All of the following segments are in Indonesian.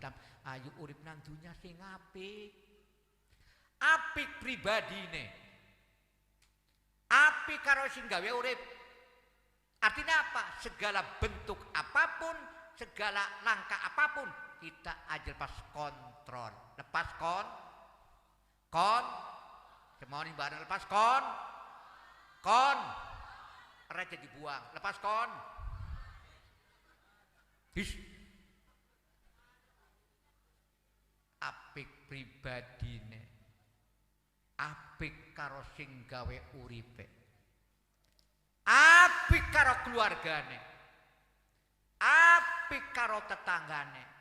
Islam ayo urip nang dunya sing apik. Apik pribadine. Apik karo sing gawe urip. Artinya apa? Segala bentuk apapun, segala langkah apapun kita aja lepas kontrol. Lepas semua ini bareng lepas raja dibuang. Lepas apik pribadine. Apik karo sing gawe uripe. Apik karo keluargane. Apik karo tetanggane.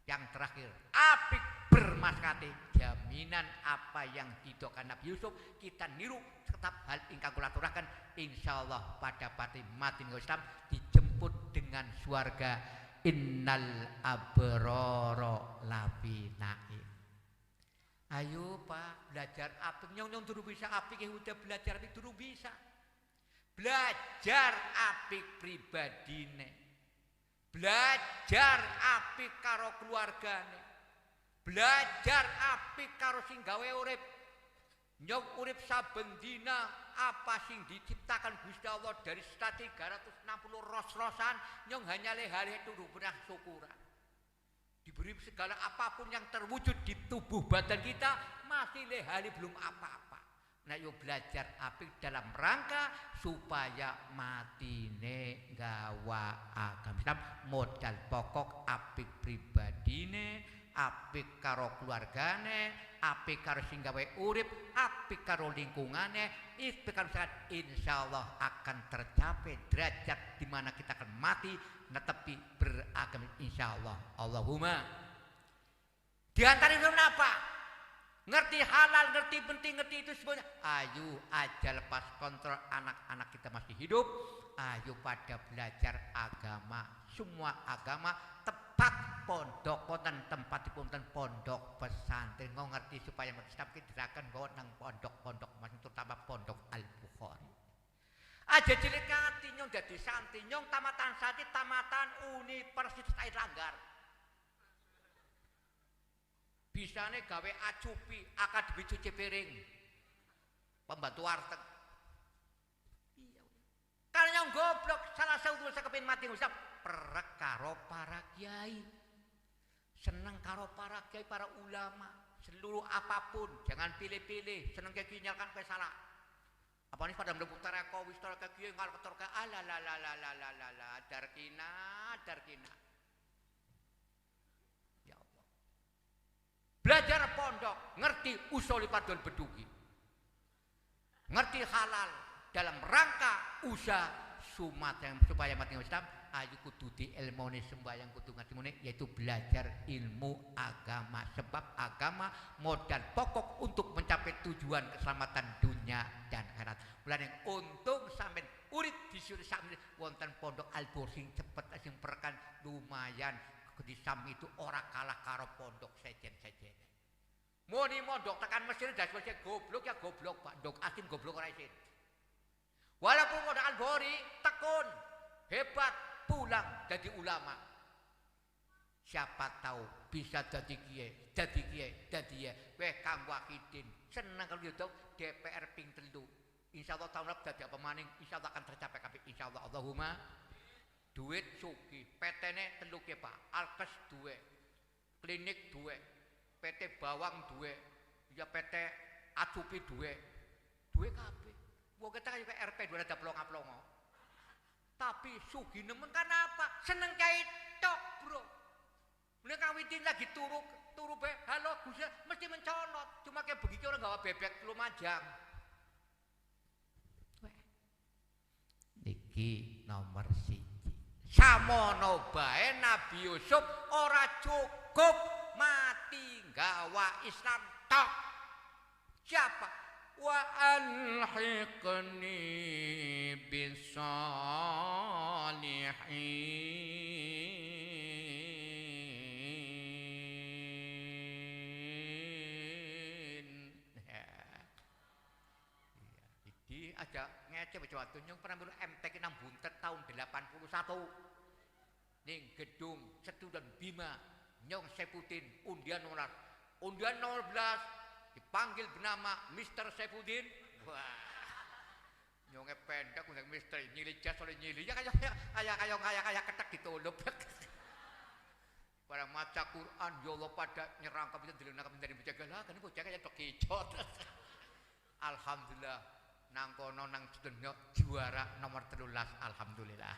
Yang terakhir, apik bermaskati. Jaminan apa yang didoakan Nabi Yusuf kita niru tetap hal ingkang kula aturaken insyaallah pada pati mati Islam dijemput dengan surga innal abrara lafi naim. Ayo Pak belajar apik nyong durung bisa apik udah belajar apik durung bisa. Belajar apik pribadine. Belajar apik karo keluargane. Belajar apik karo sing gawe urip. Nyong urip saben dina apa sing diciptakan Gusti Allah dari 360 ros-rosan nyong hanya lehare turu pernah syukuran. Diberi segala apapun yang terwujud di tubuh badan kita masih lehare belum apa-apa. Nah yo belajar apik dalam rangka supaya matine gawa agama Islam modal pokok apik pribadine, apik karo keluargane, apik karo sing gawe urip, apik karo lingkungane, insyaallah akan tercapai derajat di mana kita akan mati netepi beragama insyaallah. Allahumma. Di antara itu apa? Ngerti halal, ngerti penting, ngerti itu semuanya. Ayo aja lepas kontrol anak-anak kita masih hidup. Ayo pada belajar agama. Semua agama tepat pondok konten tempat ponten pondok pesantren nggo ngerti supaya Islam ki diraken nggo nang pondok-pondok masing terutama pondok Al-Bukhari. Aja cilik ati nyong dadi santri nyong tamatan santri tamatan Universitas Airlanggar. Bisane gawe acupi akademi cuci piring. Pembantu warteg. Iya. Karena yang goblok salah satu saya kepin mati usap perkara para kiai. Seneng karo para kiai, para ulama, seluruh apapun, jangan pilih-pilih, seneng kiai nyalkan kowe salah. Apa nih pada mlebu tareka wis tareka kiai ngal ketorka ala darkina. Belajar pondok, ngerti usul padon bedugi. Ngerti halal dalam rangka usaha supaya mati Islam, ayo kudu diilmone sembahyang kudu ngerti yaitu belajar ilmu agama. Sebab agama modal pokok untuk mencapai tujuan keselamatan dunia dan akhirat. Mulane untung sampean urip di sami wonten pondok Al-Bukhari cepet sing perkan lumayan. Di Sam itu orang kalah karo pondok sejen-sejen. Muni mondok tekan Mesir das Mesir goblok ya goblok Pak. Ndok asin goblok ora isin. Walaupun pondok Al-Bukhari tekun hebat pulang jadi ulama. Siapa tahu bisa jadi kiai. Weh Kang Wahidin seneng kalau gitu DPR ping 3. Insyaallah tahun depan dadi apa maning insyaallah akan tercapai kabeh insyaallah Allahumma. Duit suki, PT-ne teluke Pak, Alkes duwe, klinik duwe, PT Bawang duwe, ya PT Acupi duwe kabeh. Wong kita kan RP dua ada plonga-plongo. Tapi sugi nemen kan apa? Seneng kae tok, Bro. Mulai kawitin lagi turu be, halo Gus, mesti mencolot. Cuma kayak begitu orang gawa bebek Lumajang. Niki nomor siji. Samono bae Nabi Yusuf ora cukup mati gawa Islam tok. Siapa? Wa alhiqni bisolihin. Jadi ada ngece baca nyung pernah dulu MTQ 6 buntet tahun 81 ning gedung Setu dan Bima Nyong Saifuddin undian 12. Undian 12 dipanggil bernama Mr. Saifuddin. Wah. Nyongnya pendek undang Mr. Nyili jas oleh nyili. Ya kayak ketek ditolop. Barang maca Quran ya Allah pada nyerang kami delona kami dari bocah galah kan bocah kaya tok kicot. Alhamdulillah nang kono nang sedenya juara nomor 13 alhamdulillah.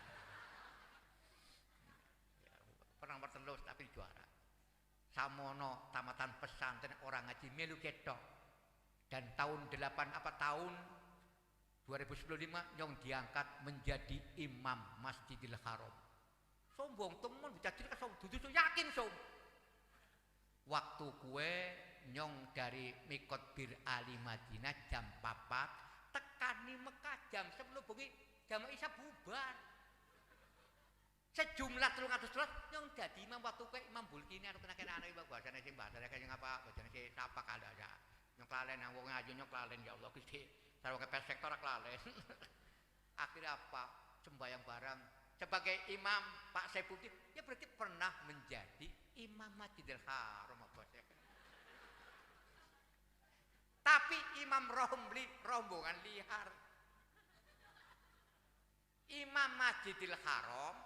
Pernah nomor 13 tapi juara. Samono tamatan pesantren orang ngaji melu ketok. Dan tahun 2015 nyong diangkat menjadi imam Masjidil Haram. Sombong temen bisa cerita sombong dudu yakin som. Waktu kue nyong dari Mikot Bir Ali Madinah jam 4 tekani Mekah jam 10 bengi jam Isya bubar. Sejumlah 300 nyong jadi imam waktu kue Imam Bulkini anu kena anak ibu bahasane sing bahasane kaya ngapa bahasane sing sapa kada ada. Nyong klalen nang wong aja nyong klalen ya Allah Gusti. Sareng ke sektor klalen. Akhirnya apa? Sembayang bareng sebagai imam Pak Saifuddin, ya berarti pernah menjadi imam Masjidil Haram apa ya. Tapi imam Romli rombongan liar. Imam Masjidil Haram,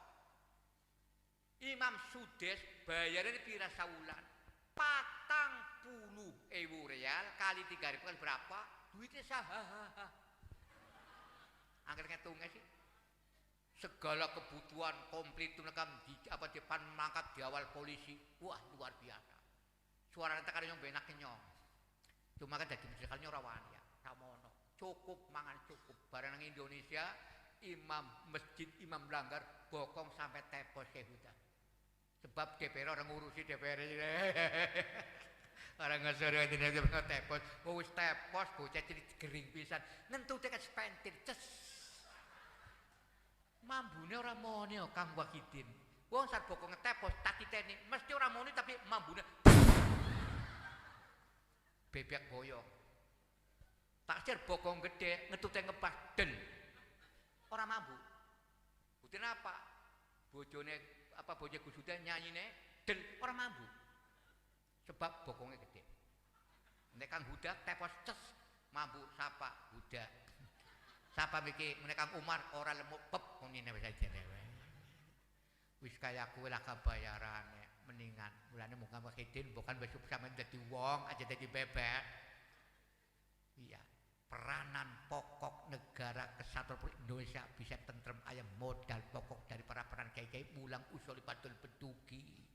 Imam Sudes bayarannya pira sawulan? 40.000 real kali 3.000 kan berapa? Duitnya sahaha. Angker ngitungnya sih. Segala kebutuhan komplit itu nekam di apa depan mangkat di awal polisi. Wah, luar biasa. Suara tekan nyong benak nyong. Cuma kan dadi misalkan ora wani ya. Samono. Cukup mangan cukup. Barang nang Indonesia imam masjid imam langgar bokong sampai tepos kehuda. Sebab DPR orang ngurusi DPR. Orang ngasore dene tepos. Wis tepos bocah cilik gering pisan. Ngentute kan spentir. Ces. Mambune ora moni Kang Wahidin. Wong sak bokong ngetepos tak titeni, mesti ora moni tapi mambune bebek boyong. Tak sir bokong gede ngetute ngepas den. Ora mambu. Bukti apa? Bojone apa bojo Gusudan nyanyine den ora mambu. Sebab bokongnya gede. Nek Kang Huda tepos ces mambu sapa Huda. Sapa miki menekang Umar ora lemuk pep ngene wis aja dhewe. Wis kaya kowe lah kabayarane mendingan mulane muga Wahidin bukan besok sampean dadi wong aja dadi bebek. Iya, peranan pokok negara kesatuan Indonesia bisa tentrem ayam modal pokok dari para peran kiai-kiai mulang usul Padul Bedugi.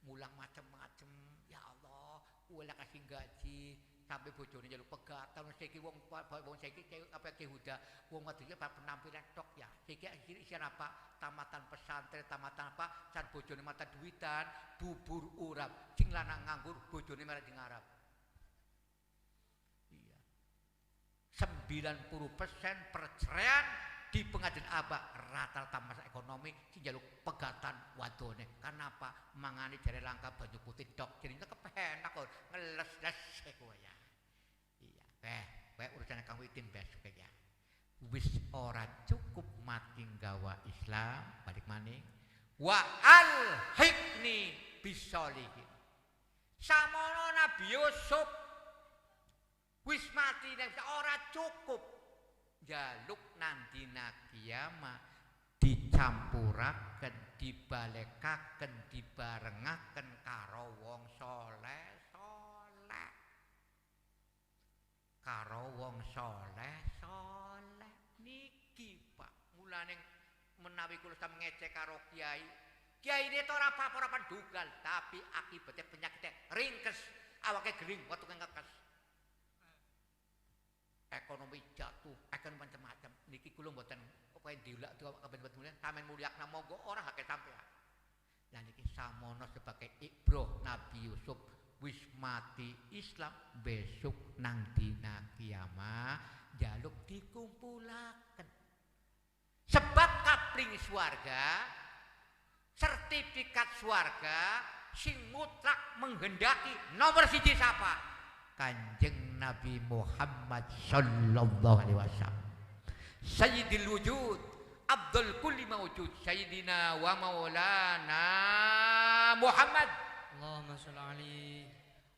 Mulang macam-macam. Ya Allah, kowe lah kasih gaji sampai bojone njaluk pegatan saiki wong saiki apa Ki Huda wong wadunya penampilan tok ya saiki isian apa tamatan pesantren tamatan apa car bojone mata duitan bubur urap sing lanang nganggur bojone malah dingarap iya 90% perceraian di pengadilan abah rata-rata masalah ekonomi sing njaluk pegatan wadone karena apa mangane jare langka banyu putih tok jadinya kepenak kok ngeles-les kowe ya. Urusan Kang Wahidin besok ya. Wis ora cukup mati nggawa Islam balik maning. Wa al hikni bisolihin. Samono Nabi Yusuf wis mati ora cukup. Jaluk nandina kiamat dicampuraken dibalekaken dibarengaken karo wong saleh. Karo wong soleh niki Pak mulane menawi kula sam ngecek karo kiai ini ora apa-apa dugal tapi akibatnya penyakitnya ringkes awake gering waktu ngekes ekonomi jatuh ekonomi macam-macam niki kula mboten kepen diulak kaben mulya sampean mulyakna monggo ora hake sampean lah niki samono sebagai ibroh Nabi Yusuf wis mati Islam besok nang dina kiamat jaluk dikumpulaken sebab kapling swarga sertifikat swarga sing mutlak menghendaki nomor siji siapa Kanjeng Nabi Muhammad sallallahu alaihi wasallam Sayyidil wujud Abdul kulli mawjud Sayyidina wa maulana Muhammad Allahumma sholli alaihi.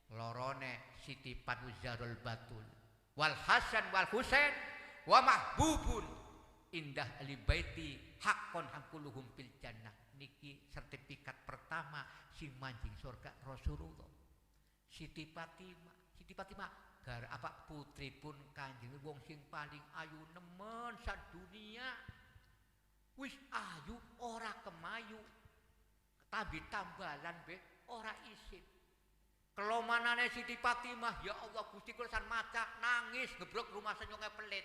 Lorone Siti Panuzarul Batul wal Hasan wal Husain wa mahbubun indah ali baiti haqqon hakuluhum fil jannah. Niki sertifikat pertama sing manjing surga Rasulullah. Siti Fatimah gar apa putri pun Kanjeng wong sing paling ayu nemen sak dunia. Wis ayu ora kemayu. Tapi tambalan be ora isin. Kelomanane Siti Fatimah, ya Allah Gusti kula san maca nangis gebrok rumah senyonge pelit.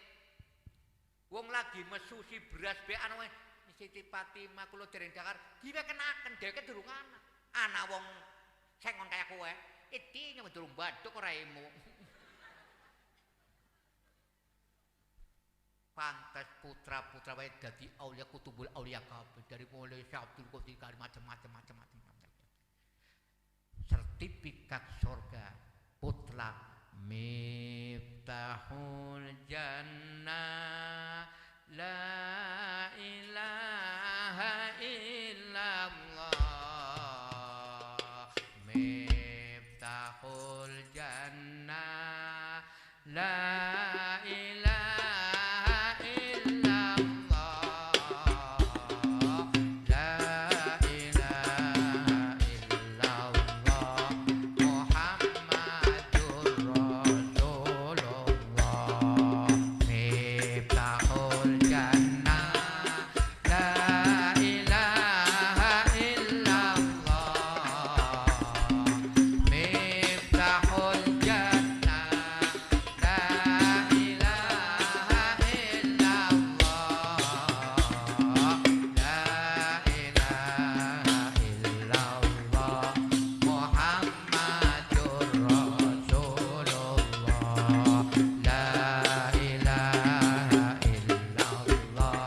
Wong lagi mesusi beras be anu Siti Fatimah kula dereng dakar diwekenaken dheweke durung anak wong sengon kaya kowe. Iki nyong durung bathuk ora emu. Pantes putra-putra wae dadi aulia kutubul aulia kabeh dari mulai Syabdul Qadir macam-macam. Sertifikat surga mutlak miftahul jannah la ilaha illallah miftahul jannah la ilaha illallah la ilaha illallah Muhammadur Rasulullah miftahul jannah la ilaha illallah miftahul jannah la ilaha illallah la ilaha illallah Muhammadur Rasulullah la ilaha illallah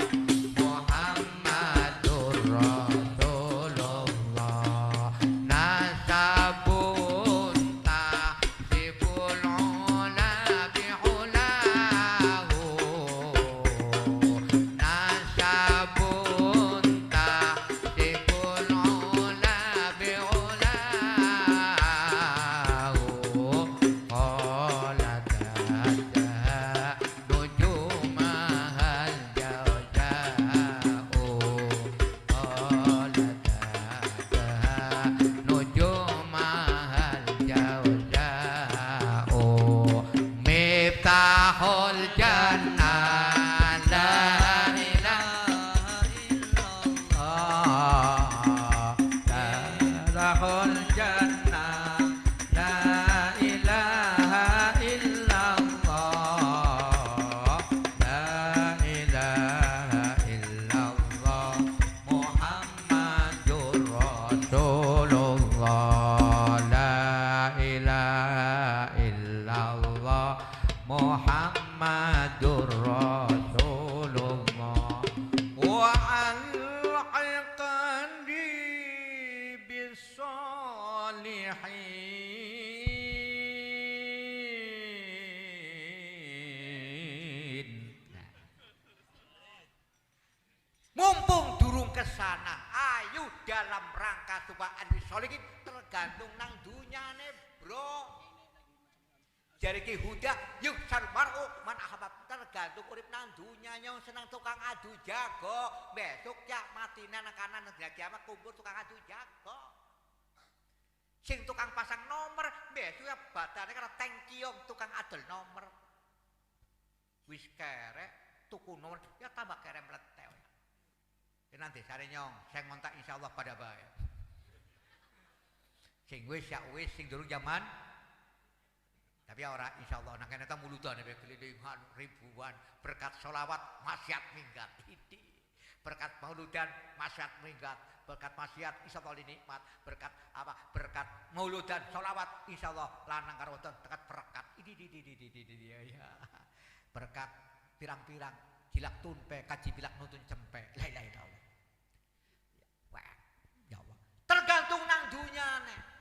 Muhammadur Rasulullah nasabun tahsibul ula bihulahu nasabun tahsibul ula bihulahu qalat ada nujumahal jawja'u qalat ada nujumahal jawja'u miftahul jannah la ilaha illallah miftahul jannah la ilaha illallah la ilaha illallah Muhammadur Rasulullah la ilaha illallah Muhammadur Rasulullah wa al-iqandi bis-solihin. Mumpung durung kesana, ayo dalam rangka subhan bisolihin tergantung nang dunyane bro. Jari Ki Huda yuk sarmar'u man ahabab tergantung urip nang dunya nyong seneng tukang adu jago besok ya matina nang kanan nang kiamat kubur tukang adu jago sing tukang pasang nomor besok ya batane karo tengkiong tukang adol nomor wis kerek tuku nomor ya tambah kerek meletew ya nanti sare nyong saya ngontak insyaallah pada bae sing wis ya wis sing durung zaman tapi ora insyaallah nang kene ta muludan kelilingan ribuan berkat sholawat maksiat minggat ini berkat mauludan maksiat minggat berkat maksiat insyaallah nikmat berkat apa berkat mauludan sholawat insyaallah lanang karo wadon tekat berkat ini ya berkat pirang-pirang jilak tunpe kaji bilak nuntun cempe la ilaha illallah ya Allah tergantung nang dunyane.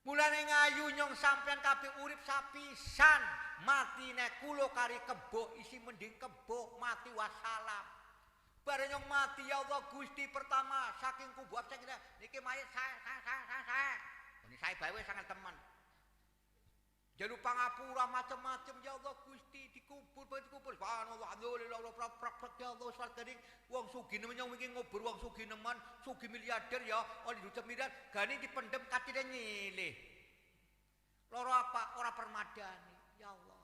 Mulane ngayu nyong sampean kabeh urip sapisan matine kula kari kebo isi mending kebo mati wassalam. Bare nyong mati ya Allah Gusti pertama saking kubuat sing niki mayit saya. Ini saya bae sangat teman. Jalur pangapura macam-macam ya Allah Gusti dikumpul subhanallah alhamdulillah Allah prak ya Allah salat kering wong sugih nemen yang wingi ngubur wong sugih nemen sugih miliarder ya oleh duit miliar gani dipendem katine nyilih loro apa ora permadani ya Allah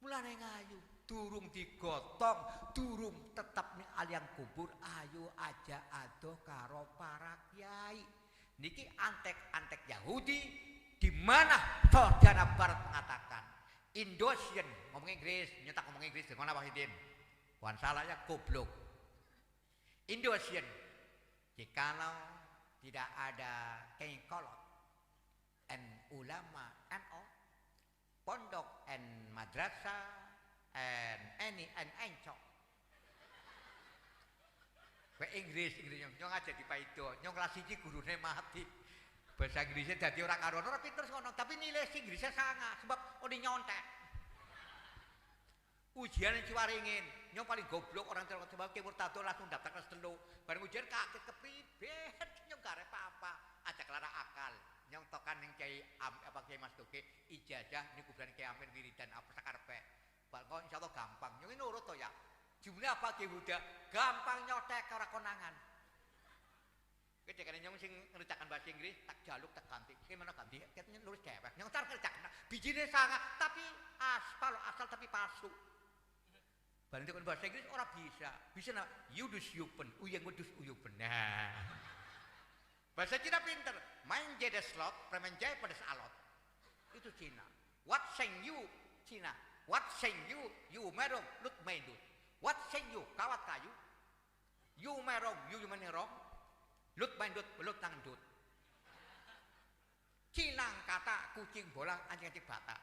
mulane ngayu durung digotong durung tetap ning aliang kubur ayo aja adoh karo para kiai niki antek-antek Yahudi di mana Sarjana Barat mengatakan Indosian ngomong Inggris nyetak ngomong Inggris dengan apa Hidin wan salah ya goblok Indosian jikalau tidak ada kengkolot and ulama NO pondok and madrasah and any and encok ke Inggris nyong aja di paido nyong kelas 1 gurune mati bahasa Inggrisnya jadi orang karuan orang pinter sekono tapi nilai Inggrisnya sangat sebab udah nyontek ujian yang ciwaringin nyong paling goblok orang terlalu sebab ke Murtado langsung daftar kelas 3 bareng ujian kaget kepribet nyong gak ada apa-apa aja kelara akal nyong tokan yang kiai apa kiai Mas Toke ijazah ini kuburan kiai Amin wiridan apa sakarpe kok insya Allah gampang nyong ini nurut toh ya jumlah apa kiai Huda gampang nyotek orang konangan kita kan nyong sing ngerjakan bahasa Inggris tak jaluk tak ganti gimana ganti katanya nulis cewek nyong tar ngerjakan bijine sangat tapi asal tapi palsu bandingkan bahasa Inggris orang bisa nah yudus yupen uyang udus uyupen nah bahasa Cina pinter main jeda slot premen jaya pada salot itu Cina what saying you Cina what saying you merong lut main dut what saying you kawat kayu you merong you menerong lut main dut belut tangan dut cilang kata kucing bolang anjing bata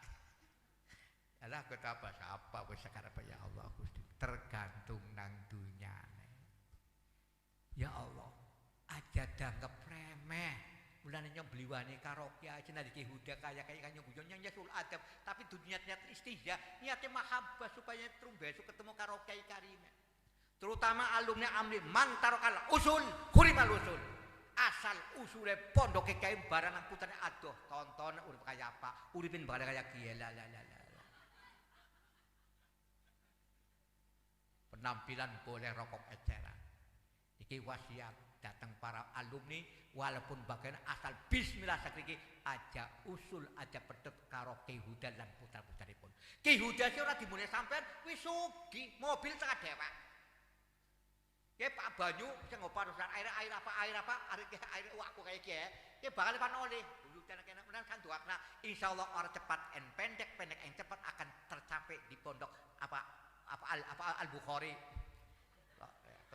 alah kata bahasa apa wis sekarang ya Allah Gusti tergantung nang dunyane ya Allah aja danggep remeh mulane nyong beliwane karaoke aja nadi Ki Huda kaya nyong guyon nyong sul adab tapi dunia niat istihya niate mahabbah supaya trum besok ketemu karaoke karime terutama alumni amli mantarokal usul kurimal usul asal usule pondok kiai barang putane adoh tonton urip kaya apa uripin barang kaya kiye la penampilan boleh rokok eceran iki wasiat datang para alumni walaupun bagian asal bismillah sakriki aja usul aja pedet karo Ki Huda lan putar-putaripun Ki Huda sih ora dimulai sampean wis sugih mobil tengah dewek ya Pak Banyu sing ngoparusan air apa air aku kayak ki ya bakal panoleh dulu kena menan sanduakna insyaallah orang cepat and pendek yang cepat akan tercapai di pondok apa Al Bukhari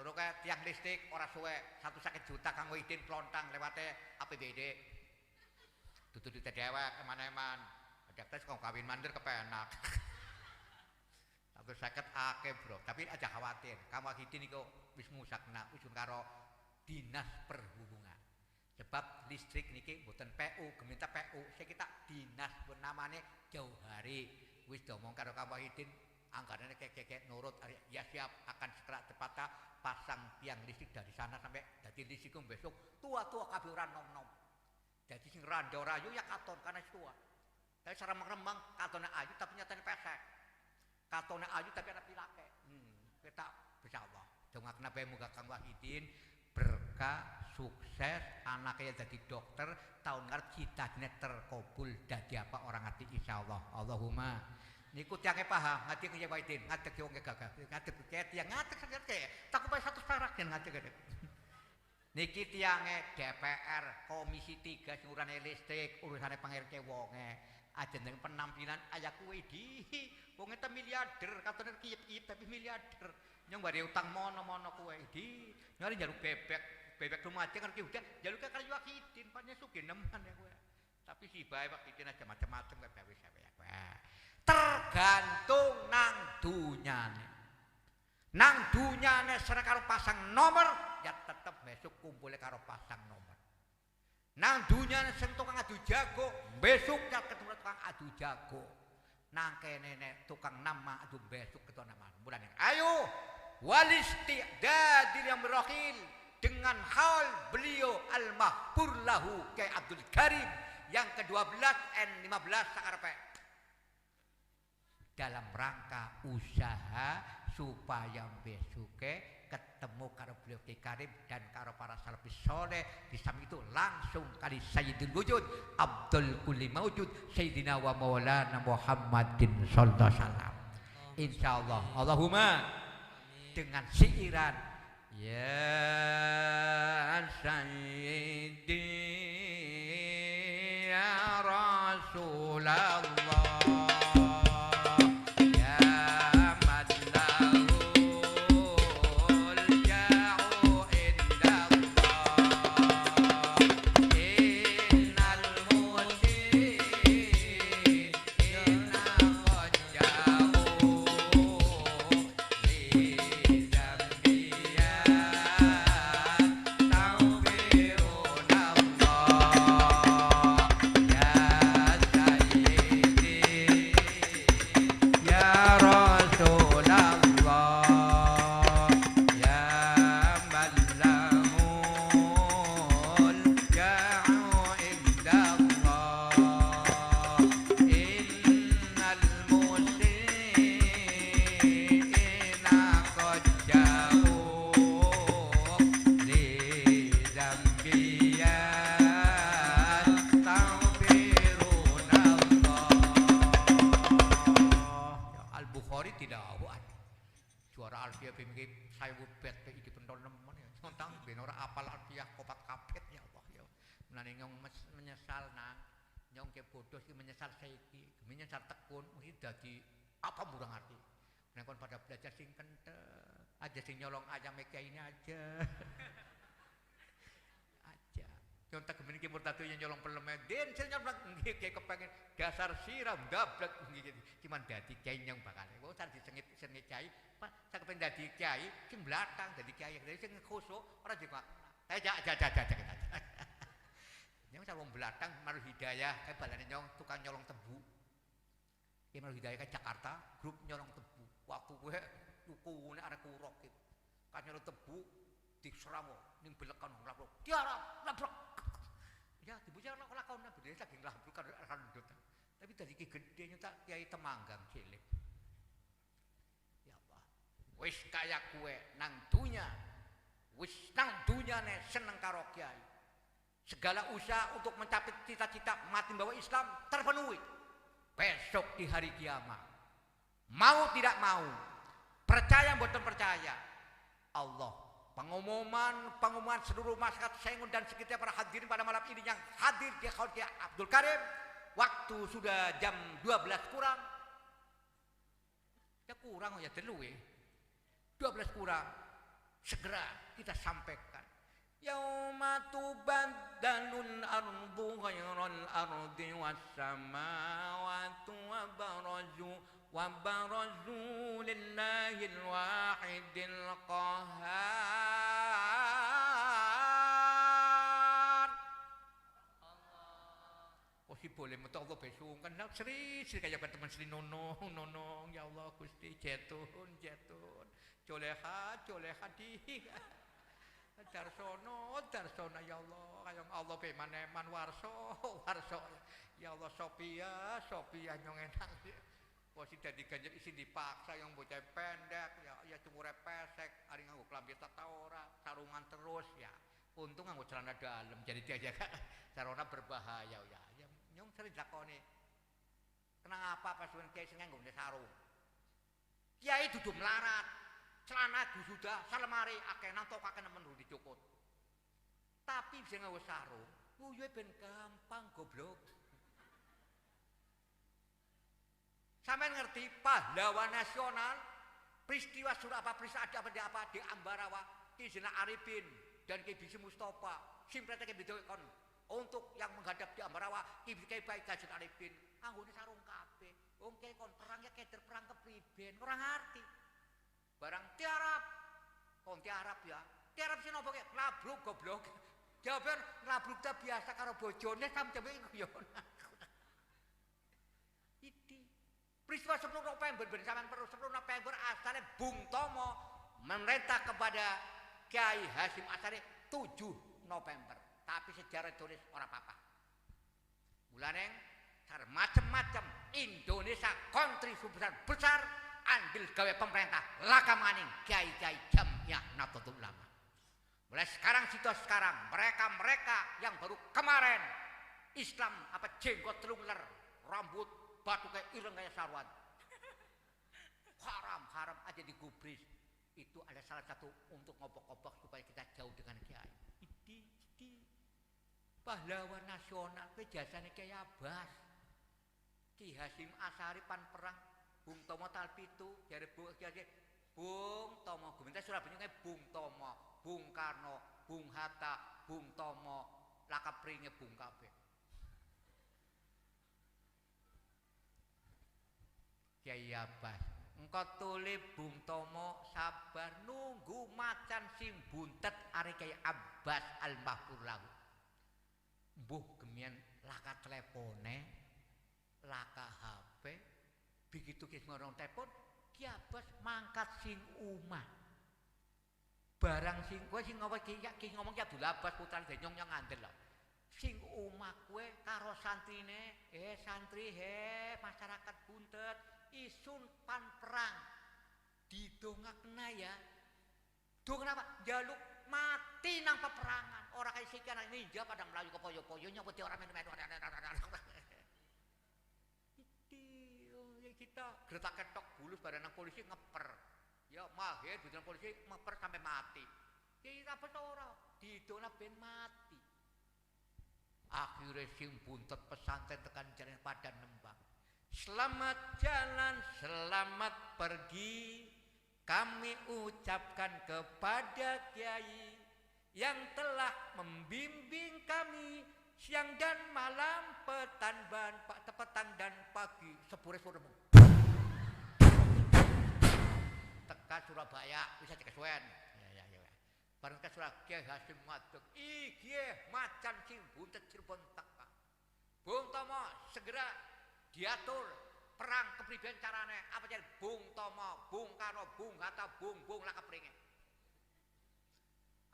terus kayak tiang listrik ora suwe 1 juta kanggo idin plontang lewate APBD dudu dewek eman-eman ada tes kok kawin mandir kepenak 150 akeh bro tapi aja khawatir kamu idin iku wis musakna usun karo dinas perhubungan sebab listrik niki mboten PU geminta PU saya kita dinas namanya Jauhari wis domong karo kamu idin anggarannya kayak nurut ya siap akan segera cepat pasang tiang listrik dari sana sampai jadi listrik besok tua-tua kabeh ora nom-nom jadi sing randha rayu ya katon karena tua tapi cara mengrembang katone ayu tapi nyatane pesek katone ayu tapi ana pilake kita insyaallah dongakna bae muga Kang Wahidin berkah sukses anaknya jadi dokter tahun ngarep cita-citane terkabul dadi apa orang ati insyaallah Allahumma niku tiange paham ngadeg Kyai Wahidin ngadeg wong gagah ngadeg tiang ngadeg tak upaya 100 perak yen ngadeg niki tiange DPR komisi 3 sing urane listrik urusane pangirke wonge aja nang penampilan aya kuwe di wong eta miliarder katone kiyep-kiyep tapi miliarder nyong bare utang mono-mono kuwe di nyari njaluk bebek lumajang kan ki udah njaluk karo Wahidin pannya sugih nemen ya kuwe tapi si bae Wahidin aja macam-macam kae wis kowe tergantung nang dunyane serang karo pasang nomor ya tetep besok kumpule karo pasang nomor nang dunyane sing tukang adu jago besok ya ketemu tukang adu jago nang kene tukang nama adu besok ketemu nama bulan yang ayo walisti dadil yang berokil dengan haul beliau al-mahfur lahu Kyai Abdul Karim yang ke-12 N15 sakarepe dalam rangka usaha supaya besuke ketemu karo beliau Kyai Karim dan karo para salafis soleh. Di samping itu langsung kali Sayyidul Wujud Abdul Kulli Mawjud Sayyidina wa Maulana Muhammadin sallallahu alaihi wasallam. Insyaallah Allahumma dengan siiran ya Sayyidi ya Rasulullah menyesal tekun mesti dadi apa murang arti nek kon pada belajar sing kentek aja sing nyolong ayam Kyai ini aja contoh gemini ki murtado yang nyolong peleme den sing nyolong nggih Kyai kepengin dasar siram dablek nggih cuman dadi Kyai nyong bakal kok tar disengit Kyai Pak sak kepen dadi Kyai sing blatang dadi Kyai sing khusuk ora juga nyong sak wong blatang Maru Hidayah kae balane nyong tukang nyolong tebu Ki Maru Hidayah ke Jakarta grup nyolong tebu waktu kowe tukune arek kurok gitu kan nyolong tebu diseramo ning belekan labrok tiarap labrok ya dibujar lakon gede saking labrok kan ndut tapi dadi ki gedhe nyetak Kyai Temanggang cilik ya Allah wis kaya kowe nang dunya wis nang dunyane seneng karo Kyai segala usaha untuk mencapai cita-cita mati membawa Islam terpenuhi besok di hari kiamat mau tidak mau percaya mboten percaya Allah pengumuman seluruh masyarakat Sengun dan sekitar para hadirin pada malam ini yang hadir di Haul Kyai Abdul Karim waktu sudah jam 12 kurang ya kurang ya telu 12 kurang segera kita sampaikan yauma tubaddalul ardu ghairal ardi was samawati wa barazu lillahil wahidil qahhar Allah si boleh metu Allah besung kan seri kaya teman Sri Nonong ya Allah Gusti jetun coleha di Darsono ya Allah kaya Allah pemaneman warso ya Allah Sophia nyong enak posisi dadi ganjel isi dipaksa yang bocah pendek ya cumure pesek ari nganggo klambi tata ora sarungan terus ya untung nganggo celana dalam jadi dia sarona berbahaya ya nyong sering dakone kenapa pas Kyai sing nganggo sarung Kyai dudu melarat celana sudah salemari akeh nang tok akeh nemen dicukut tapi bisa nggawe sarung kuwi ben gampang goblok sampean ngerti pahlawan nasional peristiwa peristiwa apa di Ambarawa Ki Zainal Arifin dan Ki Bisi Mustafa simprete Ki Bidokon untuk yang menghadap di Ambarawa Ki Baik Zainal Arifin anggone sarung kabeh wong Kyai kon perang ya keder perang kepriben ora ngerti barang tiarap ya tiarap sih nopo kayak labruk goblok jawaban labruk ta biasa karo bojone sampe guyon iki peristiwa 10 November ben sampean perlu 10 November asalnya Bung Tomo memerintah kepada Kyai Hasyim Asy'ari 7 November. Tapi sejarah tulis ora apa-apa. Mulane macam-macam Indonesia kontribusi besar andil gawe pemerintah laka maning kiai-kiai Jamiah Nahdlatul Ulama. Mulai sekarang mereka yang baru kemarin Islam apa jenggot telungler rambut batu kayak ireng kayak sarwan haram aja digubris. Itu ada salah satu untuk ngobok-ngobok supaya kita jauh dengan kiai. Idi pahlawan nasional ke jasane Kiai Abbas. Ki Hasyim Asy'ari pan perang Bung Tomo Talpitu jare Bung Tomo Guminta Surabaya Bung Tomo, Bung Karno, Bung Hatta, Bung Tomo, lakapringe Bung kabeh. Kiai Abbas, engko tuli Bung Tomo sabar nunggu macan sing buntet arek Kiai Abbas Al-Mahfur lahu. Mbuh gemian laka telepone, laka HP, begitu kis ngorong telepon, Ki Abbas mangkat sing umah. Barang sing kowe sing ngomong ki ngomong Ki Abdul Abbas putra Denyong yang ngandel lho. Sing omah kowe karo santrine, santri masyarakat buntet isun pan perang. Didongakna ya. Dong kenapa? Jaluk mati nang peperangan. Ora kaya siki anak ninja pada melayu kepoyo-poyonya wedi ora menu-menu. Kita gertak ketok bulus badan polisi ngeper. Ya mahir badan polisi ngeper sampai mati. Kita apa ora? Didona ben mati. Akhirnya sing buntet pesantren tekan jalan padan nembang. Selamat jalan, selamat pergi. Kami ucapkan kepada Kiai yang telah membimbing kami siang dan malam, petang dan pagi. Sepure-sepure teka Surabaya bisa dikesuwen. Ya. Bareng ke Surabaya Hasyim Madeg. Iki macan sing buntet Cirebon teka. Bung Tomo segera diatur perang kepribadian carane apa jadi Bung Tomo, Bung Karno, Bung Hatta, Bung lakapringe.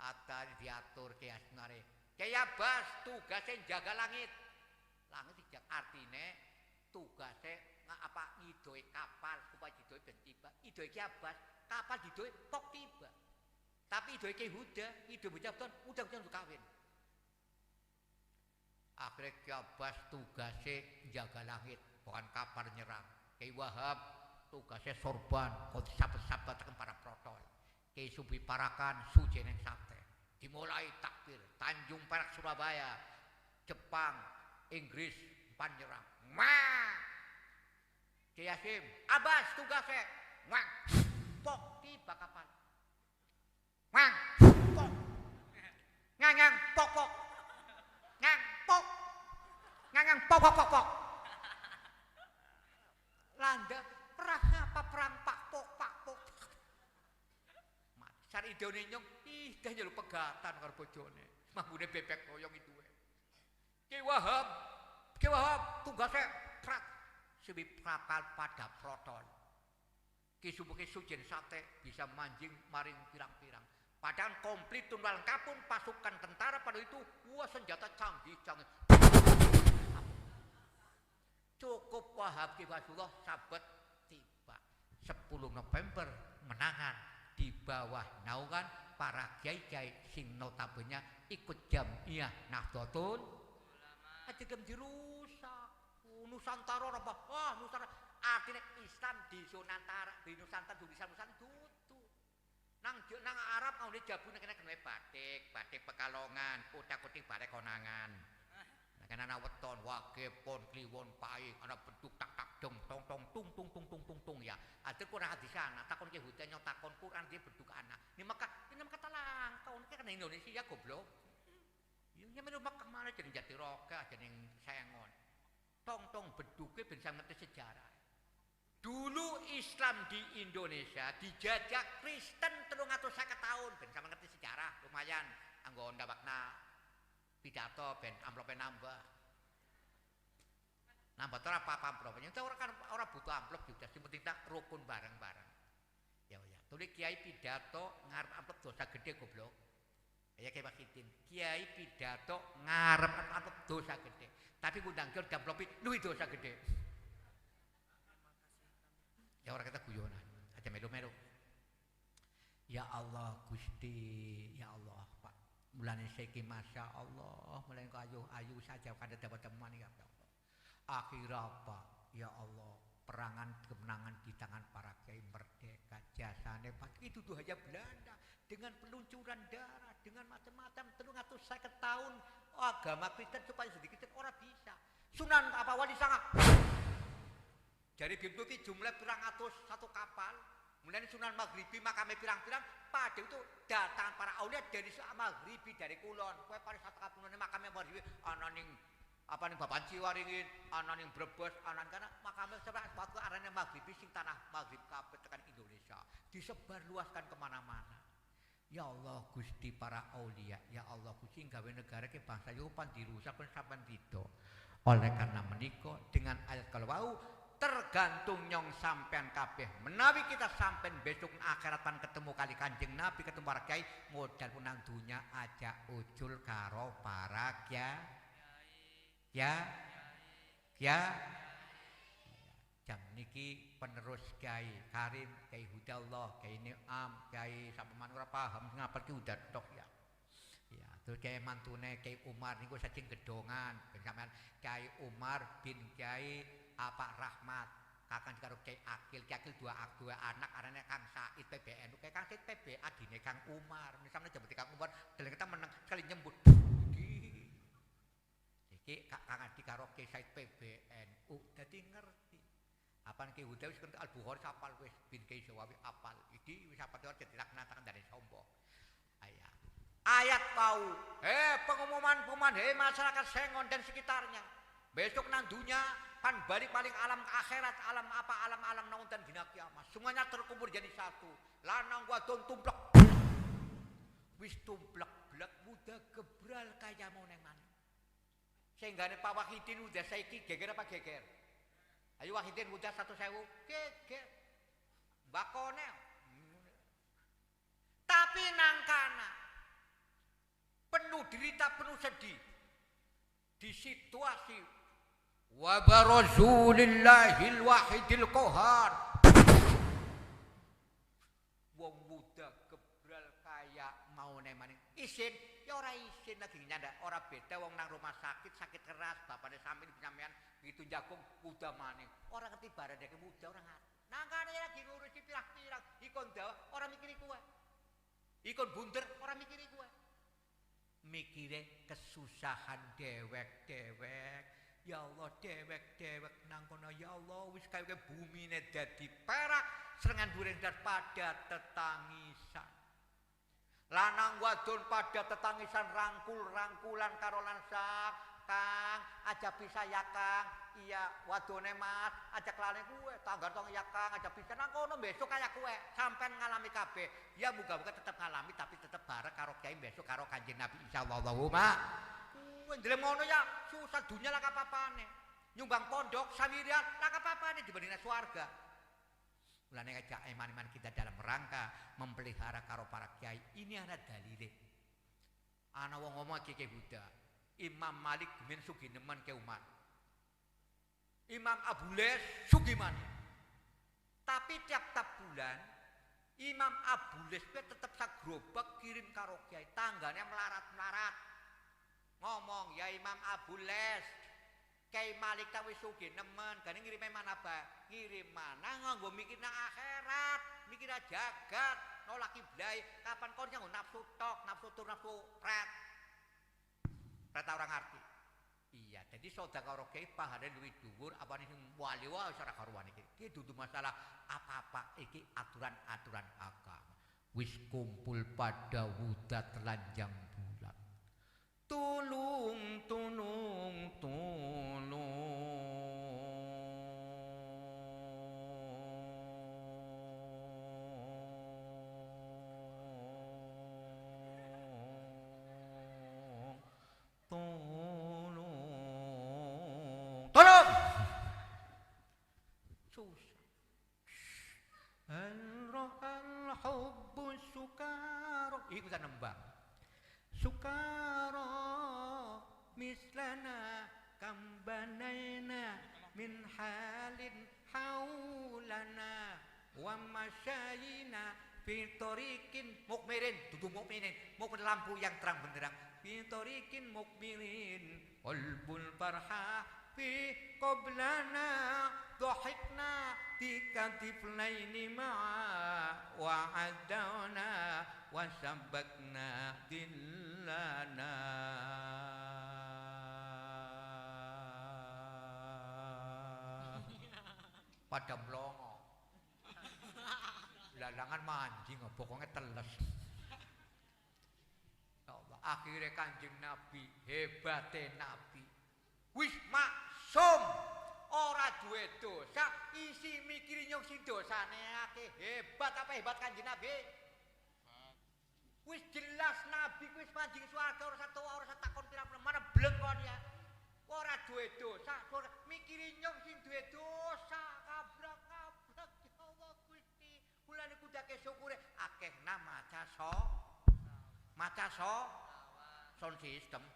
Ada diatur Kiai Asnare. Kiai Abbas tugasnya jaga langit. Langit dijak artine tugasnya apa idoi kapal supaya idoi ben tiba. Idoi Kiai Abbas kapal idoi pok tiba. Tapi idoi Kiai Huda, idoi bocah udah kawin. Akhirnya Kiai Abbas tugasnya jaga langit, bukan kapal nyerang. Kiai Wahab tugasnya sorban, kau sahabat-sahabat para protol. Kiai Subi Parakan, Sujeneng Sate. Dimulai takbir, Tanjung Perak Surabaya, Jepang, Inggris, Panjerang. Kiai Hasyim, Abbas tugasnya, pok tiba kapal. Pok, ngangang pok. Ngangang pok. Landa perang apa perang pakpok. Sari idone nyong dah njaluk pegatan karo bojone. Mambune bebek koyong itu. Ki Wahab tugasnya prak sebi kapal pada protol. Ki Sujen Sate bisa mancing maring pirang-pirang. Padahal komplit tunggal kapun pasukan tentara pada itu senjata canggih. Cukup Wahab Ki Basullah sahabat tiba 10 November menangan di bawah naungan para kiai-kiai sing notabene ikut Jamiah Nahdlatul Ulama. Adegem dirusak. Nusantara apa? Nusantara artinya Islam di Nusantara, di Nusantara tutu. Nang Arab mau dijabune kena batik Pekalongan, kotak-kotik barek konangan. Kan ana weton, wagepon, kliwon, paing, ana beduk tak dong tong tung ya. Ada Quran hadis ana, takon ke hutannya takon Quran dia beduk ana. Ini Mekah talangkau ini kan Indonesia goblok. Ya melu Mekah mana jadi Jatiroga, jadi Sengon. Tong beduke ben ngerti sejarah. Dulu Islam di Indonesia dijajah Kristen 350 tahun, ben sampeyan ngerti sejarah lumayan anggo ndawakna pidato ben amplope nambah tuh apa amplopnya itu orang butuh amplop juga sing penting tak rukun bareng-bareng ya tulis kiai pidato ngarep amplop dosa gede goblok Ya Kiai Wahyudin, Kiai pidato ngarep dosa gede. Tapi ngundang kiai gamplopi luwih dosa gede. Ya orang kita guyonan, aja melu-melu. Ya Allah Gusti, ya Allah Pak. Mulane saiki Masya Allah, mulane kok ayu saja kada dapat teman ya Allah. Akhir apa? Ya Allah, perangan kemenangan di tangan para kiai merdeka, jasane Pak itu tuh hanya Belanda dengan peluncuran darah, dengan macam-macam 350 tahun agama Kristen supaya sedikit orang bisa. Sunan apa Wali Sanga. Dari Bimbo ki jumlah pirang atus satu kapal. Kemudian Sunan Maghribi makame pirang-pirang pada itu datang para aulia dari Maghribi dari kulon. Kowe pada satu kapal makame Maghribi ana ning apa ning Bapak Ciwaringin, ana ning Brebes, ana kana makame sebelah waktu arane Maghribi sing tanah Maghrib kabeh tekan Indonesia. Disebar luaskan kemana-mana. Ya Allah Gusti para aulia, ya Allah Gusti gawe negara ke bangsa Yopan dirusak pun sampean tidak. Oleh karena menika dengan ayat kalau tergantung nyong sampean kabeh. Menawi kita sampean besok akhirat pan ketemu kali Kanjeng Nabi ketemu para kiai modal punang dunya aja ujul karo para kiai. Ya. Jam niki penerus Kiai Karim, Kiai Hudallah, Kiai Niam, Kiai sampeyan ora paham ngapal ki udah tok ya. Ya, terus Kiai mantune Kiai Umar niku sajeng gedongan, sampeyan Kiai Umar bin Kiai apa Rahmat. Kakang karo Kiai Akil dua anak arane Kang Said PBN. Kiai Kang Said PB adine Kang Umar. Misalnya jembut Kang Umar, deleng kita meneng sekali nyembut. Iki Kang Adi karo Kiai Said PBN. Dadi ngerti. Apaan Ki Huda wis kental Al-Bukhari apal wis bin Ki Jawawi apal. Iki wis apa dadi dilaknataken dari sombong. Ayat mau. Pengumuman masyarakat Sengon dan sekitarnya. Besok nang dunia pan balik paling alam akhirat, alam naun dan dina kiamat. Semuanya terkumpul jadi satu. Lanang wadon tumplek. Wis tumplek blek muda gebral kaya mau neng mana. Sehingga Pak Wahyudin udah saiki geger apa geger? Ayo Wahyudin udah 1.000 geger. Bakone. Tapi nangkana penuh derita, penuh sedih. Di situasi wa barazulillahil wahidil qahar. Wong muda gebral kaya mau neng maning isin ya ora isin lagi nyanda ora beda wong nang rumah sakit keras bapaknya sampeyan sampeyan gitu jagung muda maning ora ngerti barang dek muda ora ngerti nangkane lagi ngurusi pirang-pirang ikon dawa ora mikiri kuwe ikon bunder ora mikiri kuwe mikire kesusahan dewek-dewek ya Allah dewek-dewek nang kono ya Allah wis kaya bumine dadi perak serengan duren pada tetangisan lanang wadon pada tetangisan rangkulan karo lansak Kang aja bisa ya Kang iya wadone Mas aja kelane kuwe tanggar tong ya Kang aja bisa nang kono besok kaya kuwe sampean ngalami kabeh ya muga-muga tetep ngalami tapi tetep bareng karo Kiai besok karo Kanjeng Nabi insyaallah Allahumma kuwe ndeleng ngono ya susah dunya lah kapapane nyumbang pondok sawirian lah kapapane dibandingna swarga. Mulane ngajak iman-iman kita dalam rangka memelihara karo para kiai ini ada dalile. Ana wong ngomong Kiai Buddha, Imam Malik gemen sugih nemen ke umat. Imam Abules sugih maneh. Tapi tiap-tiap bulan Imam Abules tetap sagrobak kirim karo kiai tanggane melarat-melarat. Ngomong ya Imam Abules Kiai Malik ta wis sugih nemen, gane ngirime mana ba? Ngirim mana nganggo mikirna akhirat, mikirna jagat, nolak kiblai, kapan kon nyanggo nafsu tok, nafsu tur, nafsu pret. Pret orang arti. Iya, jadi sedekah kiai pahane luwih dhuwur apane sing wali wae ora karuan iki. Iki dudu masalah apa-apa iki aturan-aturan agama. Wis kumpul pada wudat telanjang bulan. Tulung tolong susah al-hubbu sukar iku nembang min halin haulana wa masyayina fitorikin mukmirin dudu mukminin mukmin lampu yang terang benderang fitorikin mukmirin qalbul farha fi qablana dhahikna tikatiflaini ma'a wa adawna wa sabakna dillana pada mlongo lalangan manjing pokoknya teles. Ya Allah, akhirnya Kanjeng Nabi hebate Nabi wis maksum ora duwe dosa isi mikiri nyong sing dosane akeh. Hebat apa hebat Kanjeng Nabi? Wis jelas Nabi wis manjing swarga ora satu ora takon pira-pira mana bleng kon ya. Ora duwe dosa, mikiri nyong sing duwe dosa kabrak-kabrak ya Allah Gusti. Kula niku dake syukure akehna maca sound system.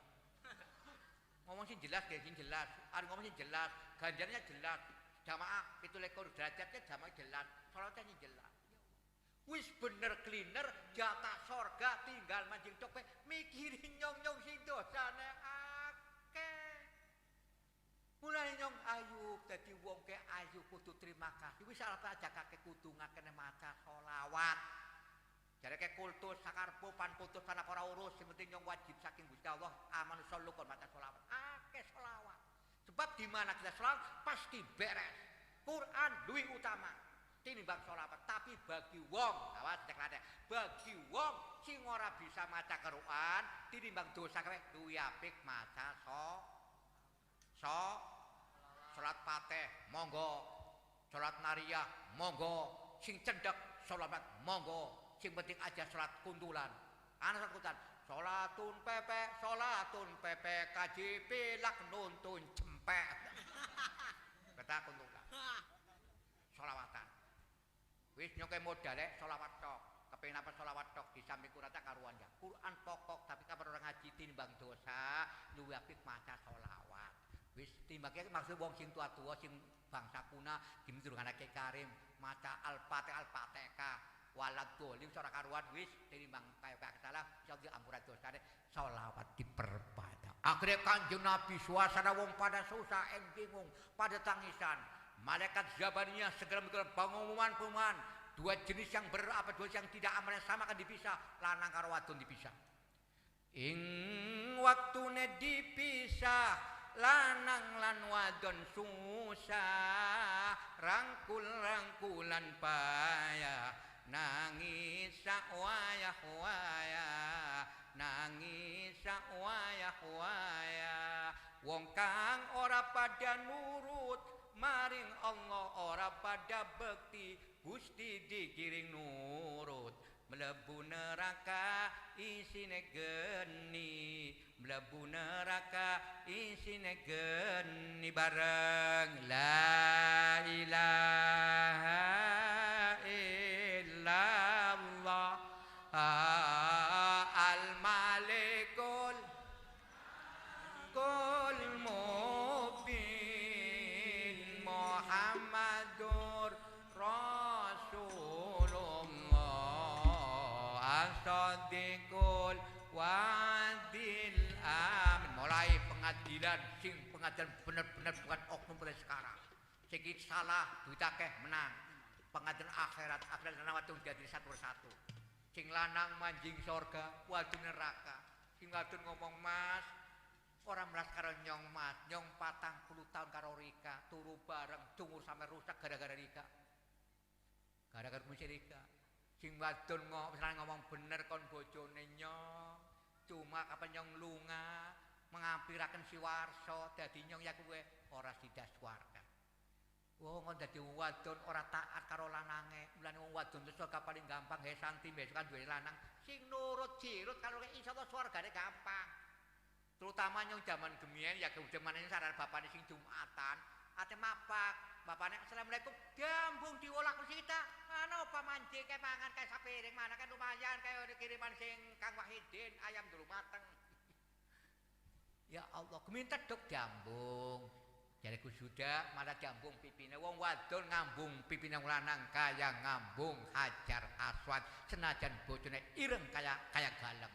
Ngomong sing jelas ya sing jelas. Are ngomong sing jelas, ganjarnya jelas. Jamaah 17 derajatnya jamaah jelas. Salatnya sing jelas. Wis bener cleaner, jatah sorga tinggal mancing copet, mikiri nyong-nyong sing dosane akeh. Mulane nyong ayu dadi wong ke ayu kudu terima kasih. Wis arep aja kakek kudu ngakene maca selawat. Jare ke kultus sakarpo pan putus pan ora urus, sing penting nyong wajib saking Gusti Allah aman sallu kon maca selawat. Akeh selawat. Sebab di mana kita selawat pasti beres. Quran luwih utama tinimbang selawat, tapi bagi wong, awas ceklate, bagi wong sing ora bisa maca Quran tinimbang dosa kowe luwih apik maca salat Fatih monggo, salat nariyah monggo, sing cendhek selawat monggo, sing penting aja salat kuntulan. Ana salat kuntulan, salatun pepe KJP lak nuntun cempek. Kata kuntulan. Selawatan. Wis nyoke modale selawat tok. Kepengin apa selawat tok di samping Quran tak karuan ya. Quran pokok tapi kapan orang ngaji tinimbang dosa luwih apik maca selawat. Wis timbangke maksud wong sing tua-tua sing bangsa kuna dimturunake Karim maca Al-Fatihah walad dolim ora karuan wis tinimbang kaya salah insyaallah ampuran dosane selawat diperbanyak. Akhire Kanjeng Nabi suasana wong pada susah bingung pada tangisan. Malaikat Zabaniyah segera mengeluarkan pengumuman dua jenis yang dua yang tidak aman yang sama akan dipisah, lanang karo wadon dipisah. Ing waktune dipisah lanang lan wadon susah rangkul-rangkulan payah nangis wayah-wayah nangis wayah-wayah wong kang ora pada nurut maring Allah ora pada bekti Gusti digiring nurut mlebu neraka isine geni mlebu neraka isine geni bareng la ilaha illallah al-malikul kul mubin Muhammadur Rasulullah as-sadiqul wadil amin. Mulai pengadilan sing pengadilan bener-bener bukan oknum mulai sekarang. Sing salah duit akeh menang. Pengadilan akhirat lanang wadon dadi satu persatu. Sing lanang manjing surga, wadon neraka. Sing wadon ngomong Mas, orang meras karo nyong Mas, nyong 40 tahun karo Rika, turu bareng, cungur sampe rusak gara-gara Rika. Gara-gara musik Rika. Sing wadon ngomong bener kon bojone nyong. Cuma kapan nyong lunga mengampiraken si warso dadi nyong ya kowe ora sida swarga. Wong dadi wadon ora taat karo lanange. Mulane wong wadon surga paling gampang he santi besok kan duwe lanang sing nurut jirut karo insyaallah swargane gampang. Terutama nyong jaman gemien ya keudeman saran bapane sing Jumatan, ate mapak. Bapane Assalamualaikum, gambung diolah kursi kita. Mana apa manjing kayak mangan kayak sapiring mana kan lumayan kayak kiriman sing Kang Wahidin ayam dulu mateng. Ya Allah, keminta dok jambung. Jare Gusuda malah diambung pipine wong wadon ngambung pipine wong lanang kaya ngambung Hajar Aswad senajan bojone ireng kaya galem.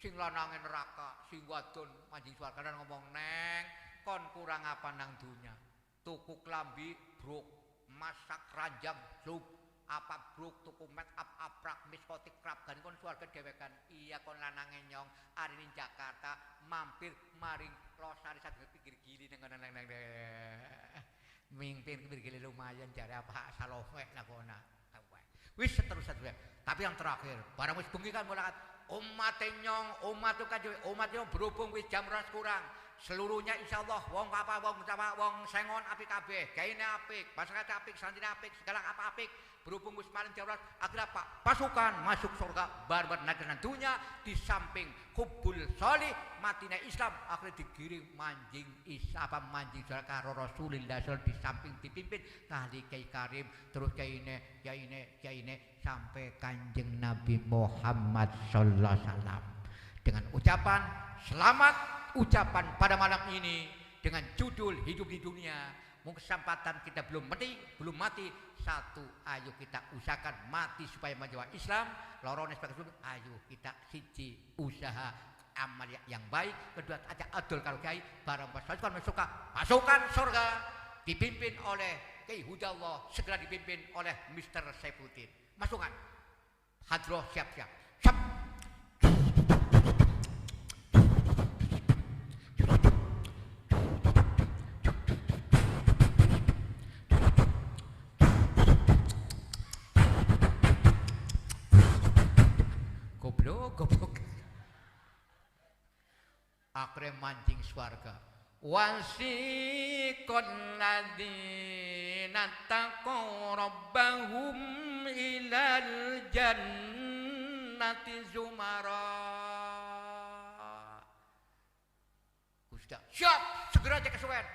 Sing lanange neraka, sing wadon manjing swarga ngomong neng kon kurang apa nang dunya. Tuku klambi bruk, masak ranjang sup, apa bruk tuku make up aprak miskotik krap gan kon swarga dhewekan. Iya kon lanange nyong arine Jakarta mampir maring Losari sadurunge pinggir gili nang mimpin pinggir gili lumayan jare apa salowek lakona. Wis seterusnya. Tapi yang terakhir, barang wis bengi kan mulai umat nyong, umat nyong berhubung wis jam 12 kurang. Seluruhnya insyaallah wong apa wong sengon apik kabeh, gaene apik, masyarakat apik, santri apik, segala apa apik. Berhubung wis malam jam 12 akhirnya apa? Pasukan masuk surga barbar nagenan dunya di samping Hubul Sholih matine Islam akhirnya digiring manjing manjing karo Rasulullah di samping dipimpin kali Kiai Karim terus kiai sampai Kanjeng Nabi Muhammad sallallahu alaihi wasallam dengan ucapan selamat ucapan pada malam ini dengan judul hidup di dunia. Mungkin kesempatan kita belum mati satu, ayo kita usahakan mati supaya menjawab Islam. Lorone sebagai ayo kita siji usaha amal yang baik. Kedua ajak adol kalau kiai barang pasukan surga dipimpin oleh Kiai Hudallah segera dipimpin oleh Mr. Saifuddin. Masukan hadroh siap-siap. Siap. Goblok. Akhirnya mancing swarga. Wasiqal ladzina taqaw rabbahum ilal jannati zumara. Gusta, siap, segera aja kesuwen.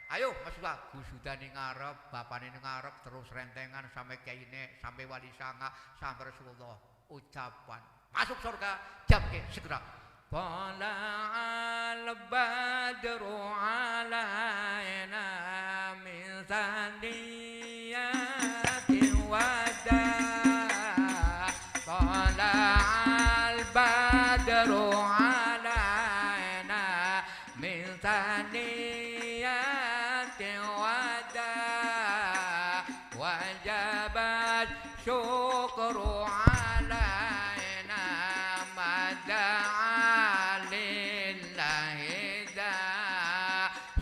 Ayo masuklah, Gusuda ning ngarep, bapane ning ngarep terus rentengan sampai kiyaine, sampai wali sanga, sampai Rasulullah. Ucapan masuk surga jam segera qala al-badru alaina min saniyati wada qala al-badru alaina min saniyati wada wajabat syukru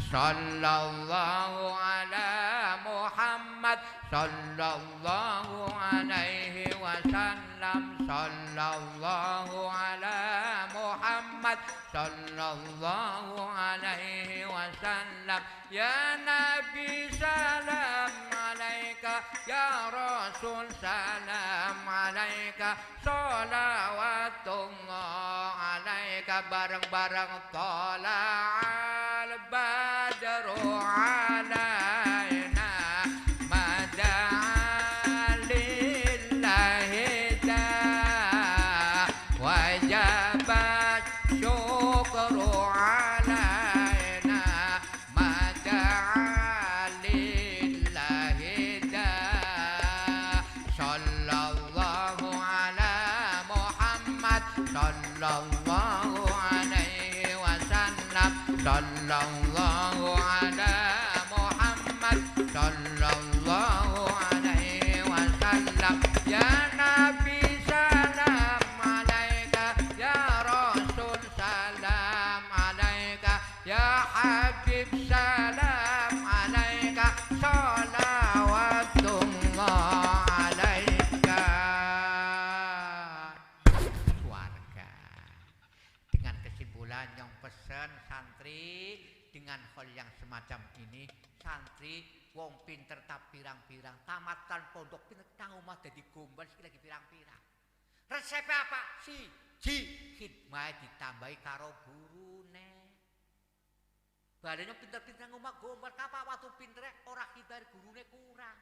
sallallahu ala Muhammad sallallahu alaihi wasallam sallallahu ala Muhammad sallallahu alaihi wasallam ya Nabi salam alaika ya Rasul salam alaika sholawatullah alaika bareng-bareng tola'al badru alaina madalillahi da wajabat syukru alaina madalillahi da sallallahu ala Muhammad sallallahu alaihi wasallam sallallahu ala Muhammad sallallahu alaihi wasallam ya Nabi salam alaika ya Rasul salam alaika ya Habib salam alaika sholawatullah alaika. Warga dengan kesimpulan yang pesan santri dengan hal yang semacam ini santri wong pinter tak pirang-pirang tamatan pondok pinter nang omah dadi gombal iki lagi pirang-pirang resepnya apa siji khidmah ditambahi karo gurune balene pinter-pinter nang omah gombal kapan waktu pintere ora khidmah gurune kurang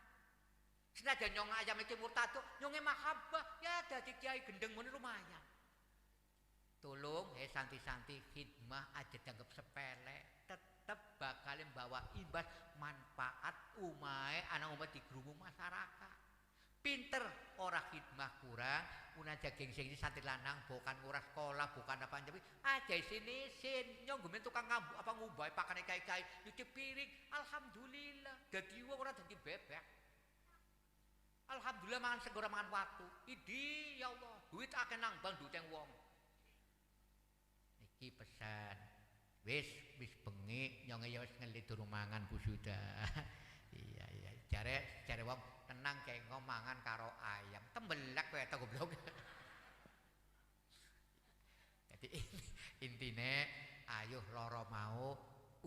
senajan nyong ayam iki murtado nyonge mahabbah ya dadi kiai gendeng muni lumayan. Tolong santri-santri khidmah aja dianggap sepele. tetap bakal membawa imbas manfaat umahe anak umat di grumu masyarakat. Pinter ora khidmah kurang, unaja gengsing santri lanang bukan ora sekolah, bukan apa tapi aja sini nyong gumen tukang ngambu apa ngubah pakane kai-kai nyuci piring, alhamdulillah. Dadi wong ora dadi bebek. Alhamdulillah mangan segera mangan watu. Idi ya Allah, duit akeh nang bang duiteng wong. Iki pesan. Wis bengi nyong ya wis ngeli durung mangan Bu sudah. Iya, jare wong tenang kayak ngomangan karo ayam tembelak kowe ta goblok. Jadi intine ayo loro mau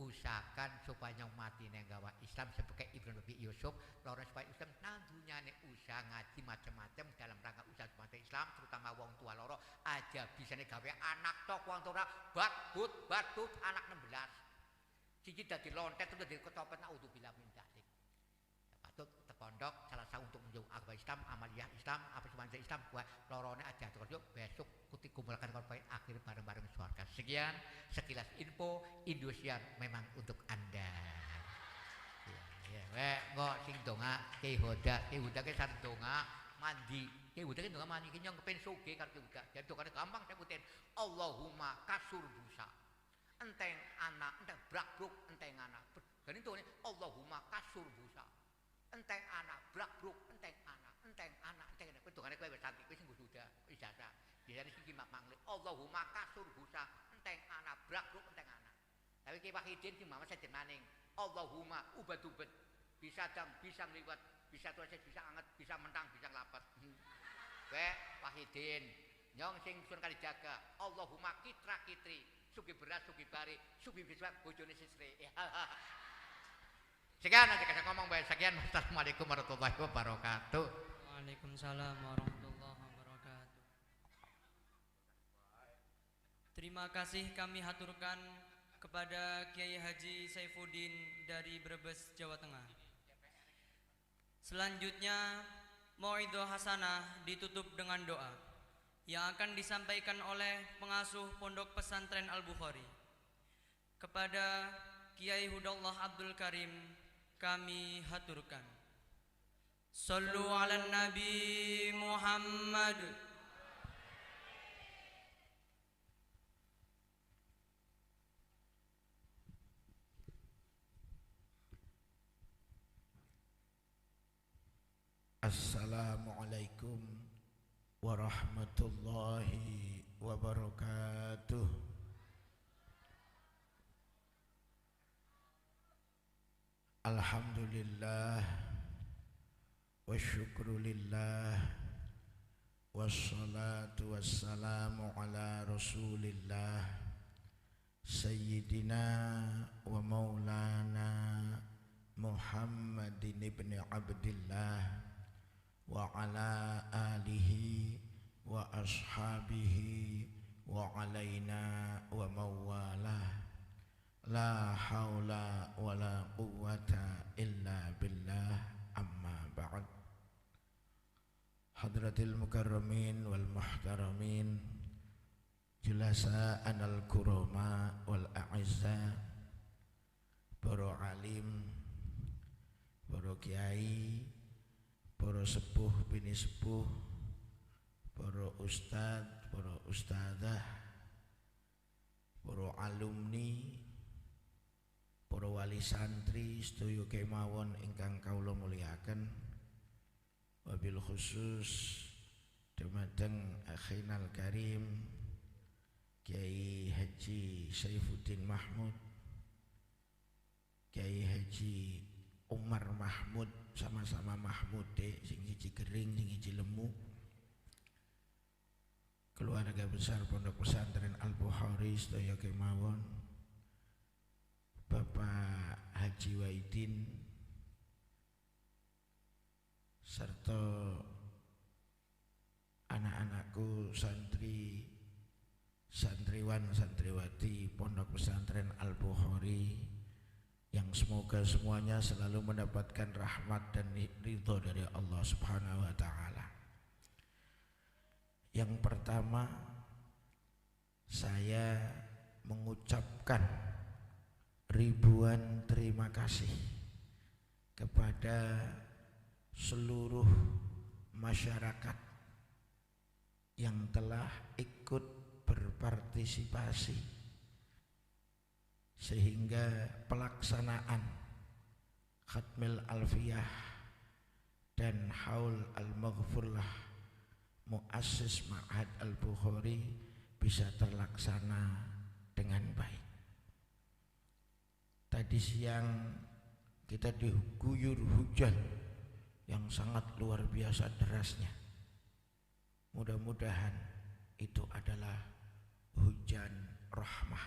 usahakan supaya nyong mati neng gawa Islam sebagai Ibnu Nabi Yusuf loro supaya Islam nang dunyane usaha ngaji macam-macam dalam rangka usaha umat Islam terutama wong tua loro aja bisane gawe anak tok wong tua batut anak 16 siji dadi lontet terus dadi ketopet naudzubillah min dzalik. Terpondok salah satu untuk menjauh agama Islam, amaliyah Islam, apa semacam Islam buat lorone aja terus besok kuti kumpulkan korban akhir bareng-bareng surga. Sekian sekilas info Indosiar memang untuk Anda. Ya, kok sing donga Ki Huda ke sar donga mandi. Ki Huda ke donga mandi ki nyong kepen sugih karo Ki Huda. Jadi dongane gampang sebutin Allahumma kasur busa. Enteng anak, enteng brak-bruk, enteng anak. Gani tuh Allahumma kasur busa. Enteng anak, brak-bruk, enteng anak. Pedungane kowe wis cantik wis nggo sudah ijazah. Biasane sing makmang Allahumma kasur busa, enteng anak, brak-bruk, enteng anak. Tapi Ki Wahidin ki mama sejen maning. Allahumma ubad-ubad. Bisa dang, bisa ngliwat, bisa tuwes, bisa anget, bisa mentang, bisa lapet. Kowe Wahidin, nyong sing sun kali jaga. Allahumma kitra-kitri, sugi beras, sugi bari, sugi biswa bojone sisri. Sekian aja saya ngomong baik. Sekian. Assalamualaikum warahmatullahi wabarakatuh. Waalaikumsalam warahmatullahi wabarakatuh. Terima kasih kami haturkan kepada Kiai Haji Saifuddin dari Brebes, Jawa Tengah. Selanjutnya Mauidhah Hasanah ditutup dengan doa yang akan disampaikan oleh pengasuh Pondok Pesantren Al-Bukhari. Kepada Kiai Hudallah Abdul Karim kami haturkan. Sallu ala Nabi Muhammad. Assalamualaikum warahmatullahi wabarakatuh. Alhamdulillah wa syukrulillah wassalatu wassalamu ala rasulillah sayyidina wa maulana Muhammadin ibn Abdillah wa ala alihi wa ashabihi wa alaina wa mawalah. La haula wa la quwwata illa billah amma ba'd. Hadratil mukarramin wal muhtaramin, julasa'an al kurama wal a'izza, para alim, para kiai, para sepuh bini sepuh, para ustad, para ustadzah, para alumni, para wali santri sedaya kemawon ingkang kawula muliaken, wabil khusus dumateng akhinal karim Kiai Haji Saifuddin Mahmud, Kiai Haji Umar Mahmud, sama-sama Mahmud sing siji kering sing siji lemu, keluarga besar Pondok Pesantren Al-Bukhari sedaya kemawon, Bapak Haji Wahidin serta anak-anakku santri, santriwan, santriwati Pondok Pesantren Al-Bukhari yang semoga semuanya selalu mendapatkan rahmat dan ridho dari Allah Subhanahu wa ta'ala. Yang pertama, saya mengucapkan ribuan terima kasih kepada seluruh masyarakat yang telah ikut berpartisipasi sehingga pelaksanaan Khatmil Alfiyah dan Haul Al-Maghfurlah Muassis Ma'had Al-Bukhari bisa terlaksana dengan baik. Tadi siang kita diguyur hujan yang sangat luar biasa derasnya. Mudah-mudahan itu adalah hujan rahmah,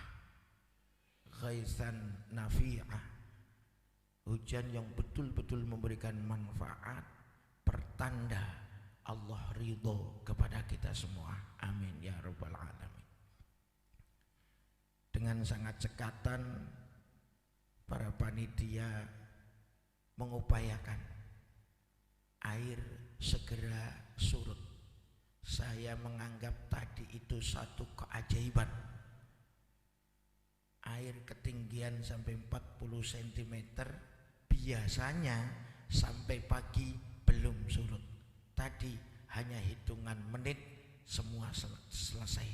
ghaisan nafi'ah, hujan yang betul-betul memberikan manfaat, pertanda Allah ridho kepada kita semua. Amin ya rabbal alamin. Dengan sangat cekatan para panitia mengupayakan air segera surut. Saya menganggap tadi itu satu keajaiban. Air ketinggian sampai 40 cm biasanya sampai pagi belum surut. Tadi hanya hitungan menit semua selesai.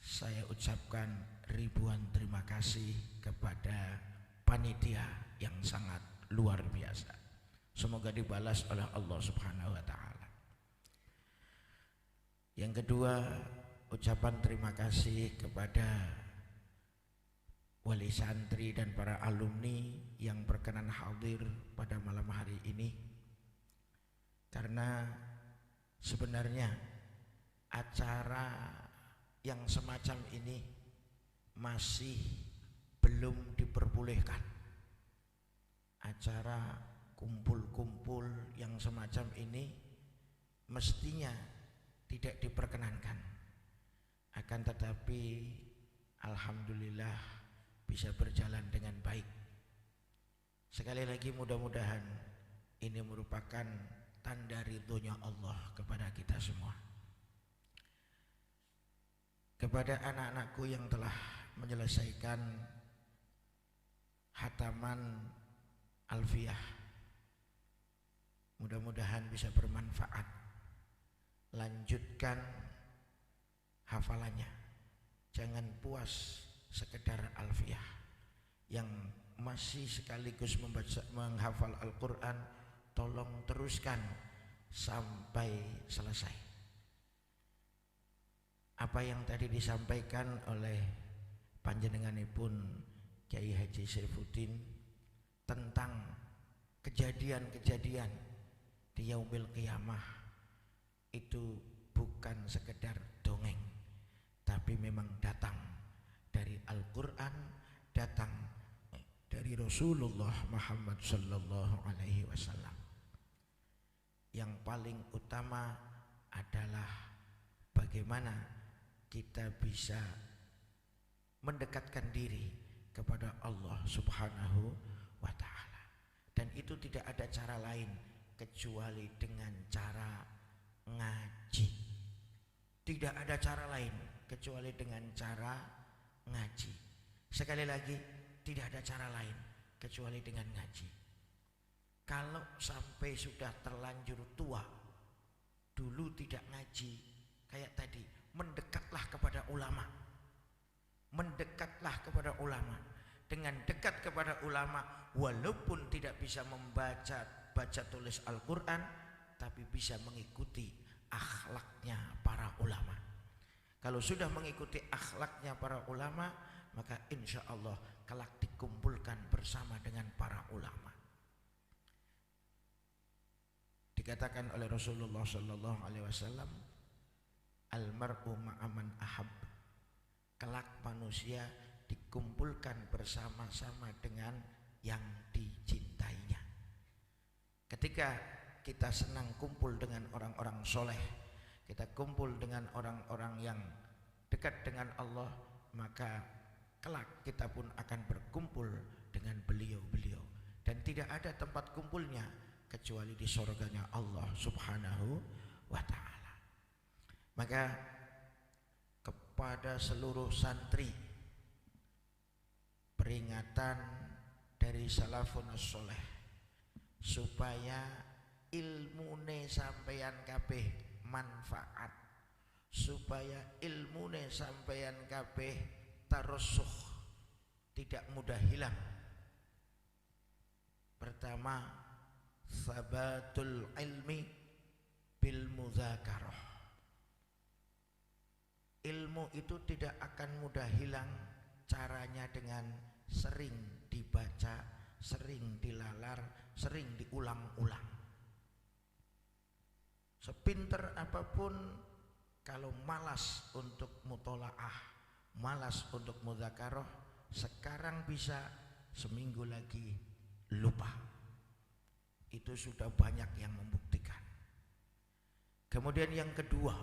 Saya ucapkan ribuan terima kasih kepada panitia yang sangat luar biasa. Semoga dibalas oleh Allah Subhanahu wa taala. Yang kedua, ucapan terima kasih kepada wali santri dan para alumni yang berkenan hadir pada malam hari ini. Karena sebenarnya acara yang semacam ini masih belum diperbolehkan. Acara kumpul-kumpul yang semacam ini mestinya tidak diperkenankan. Akan tetapi alhamdulillah bisa berjalan dengan baik. Sekali lagi mudah-mudahan ini merupakan tanda ridhonya Allah kepada kita semua. Kepada anak-anakku yang telah menyelesaikan hataman Alfiyah, mudah-mudahan bisa bermanfaat. Lanjutkan hafalannya. Jangan puas sekedar Alfiyah. Yang masih sekaligus menghafal Al-Quran, tolong teruskan sampai selesai. Apa yang tadi disampaikan oleh panjenenganipun Kiai Haji Saifuddin tentang kejadian-kejadian di Yaumil Qiyamah itu bukan sekedar dongeng, tapi memang datang dari Al-Quran, datang dari Rasulullah Muhammad sallallahu alaihi wasallam. Yang paling utama adalah bagaimana kita bisa mendekatkan diri kepada Allah Subhanahu wa taala. Dan itu tidak ada cara lain kecuali dengan cara ngaji. Tidak ada cara lain kecuali dengan cara ngaji. Sekali lagi, tidak ada cara lain kecuali dengan ngaji. Kalau sampai sudah terlanjur tua, dulu tidak ngaji, kayak tadi, mendekatlah kepada ulama. Mendekatlah kepada ulama. Dengan dekat kepada ulama, walaupun tidak bisa baca tulis Al-Quran, tapi bisa mengikuti akhlaknya para ulama. Kalau sudah mengikuti akhlaknya para ulama, maka insya Allah kelak dikumpulkan bersama dengan para ulama. Dikatakan oleh Rasulullah sallallahu alaihi wasallam, almar'u ma'aman ahab. Kelak manusia dikumpulkan bersama-sama dengan yang dicintainya. Ketika kita senang kumpul dengan orang-orang soleh, kita kumpul dengan orang-orang yang dekat dengan Allah, maka kelak kita pun akan berkumpul dengan beliau-beliau. Dan tidak ada tempat kumpulnya kecuali di surganya Allah Subhanahu wa ta'ala. Maka kepada seluruh santri peringatan dari salafun soleh supaya ilmune sampeyan kabeh manfaat, supaya ilmune sampeyan kabeh tarusuh, tidak mudah hilang. Pertama, sabatul ilmi bil mudzakarah. Ilmu itu tidak akan mudah hilang, caranya dengan sering dibaca, sering dilalar, sering diulang-ulang. Sepinter apapun kalau malas untuk mutolaah, malas untuk mudzakarah, sekarang bisa, seminggu lagi lupa. Itu sudah banyak yang membuktikan. Kemudian yang kedua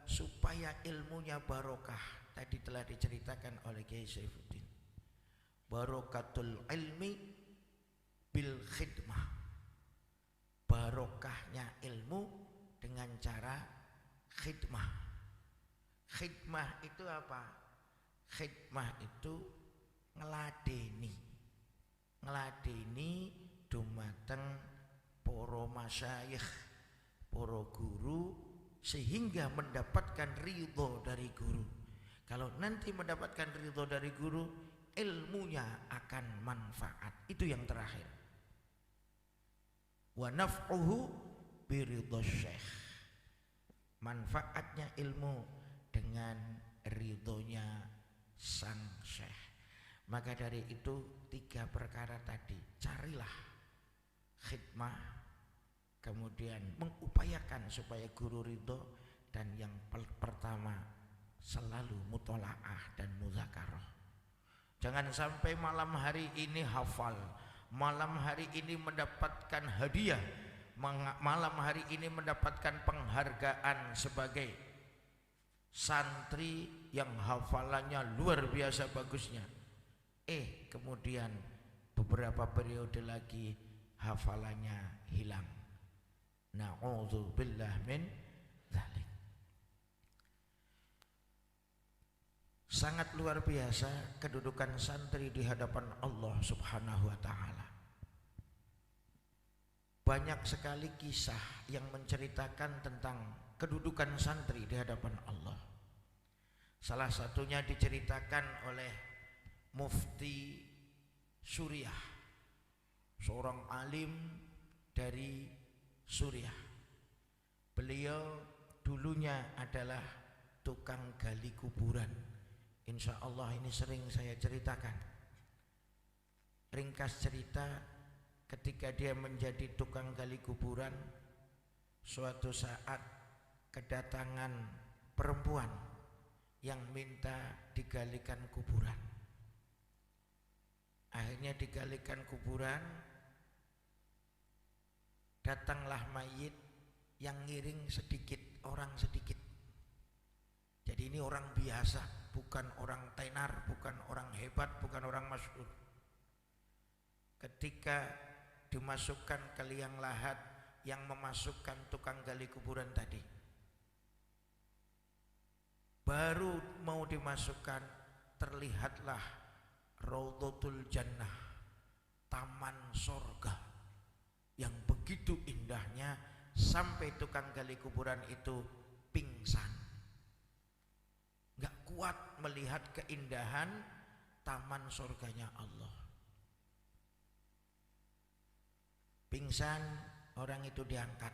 supaya ilmunya barokah. Tadi telah diceritakan oleh Kiai Saifuddin. Barokatul ilmi bil khidmah. Barokahnya ilmu dengan cara khidmah. Khidmah itu apa? Khidmah itu ngeladeni dumateng para masyayikh, para guru, sehingga mendapatkan ridho dari guru. Kalau nanti mendapatkan ridho dari guru, ilmunya akan manfaat. Itu yang terakhir. Wa naf'uhu biridho syekh. Manfaatnya ilmu dengan ridhonya sang syekh. Maka dari itu 3 perkara tadi, carilah khidmah, kemudian mengupayakan supaya guru ridho, dan yang pertama selalu mutolaah dan mudzakarah. Jangan sampai malam hari ini hafal, malam hari ini mendapatkan hadiah, malam hari ini mendapatkan penghargaan sebagai santri yang hafalannya luar biasa bagusnya. Kemudian beberapa periode lagi hafalannya hilang. Na'udzubillah min dzalik. Sangat luar biasa kedudukan santri di hadapan Allah Subhanahu wa taala. Banyak sekali kisah yang menceritakan tentang kedudukan santri di hadapan Allah. Salah satunya diceritakan oleh Mufti Suriah, seorang alim dari Suriah. Beliau dulunya adalah tukang gali kuburan. Insya Allah ini sering saya ceritakan. Ringkas cerita, ketika dia menjadi tukang gali kuburan, suatu saat kedatangan perempuan yang minta digalikan kuburan. Akhirnya digalikan kuburan, datanglah mayit yang ngiring sedikit, orang sedikit. Jadi ini orang biasa, bukan orang tenar, bukan orang hebat, bukan orang masyhur. Ketika dimasukkan ke liang lahat yang memasukkan tukang gali kuburan tadi, baru mau dimasukkan, terlihatlah Raudhatul Jannah, taman sorga yang begitu indahnya sampai tukang gali kuburan itu pingsan. Gak kuat melihat keindahan taman sorganya Allah. Pingsan, orang itu diangkat.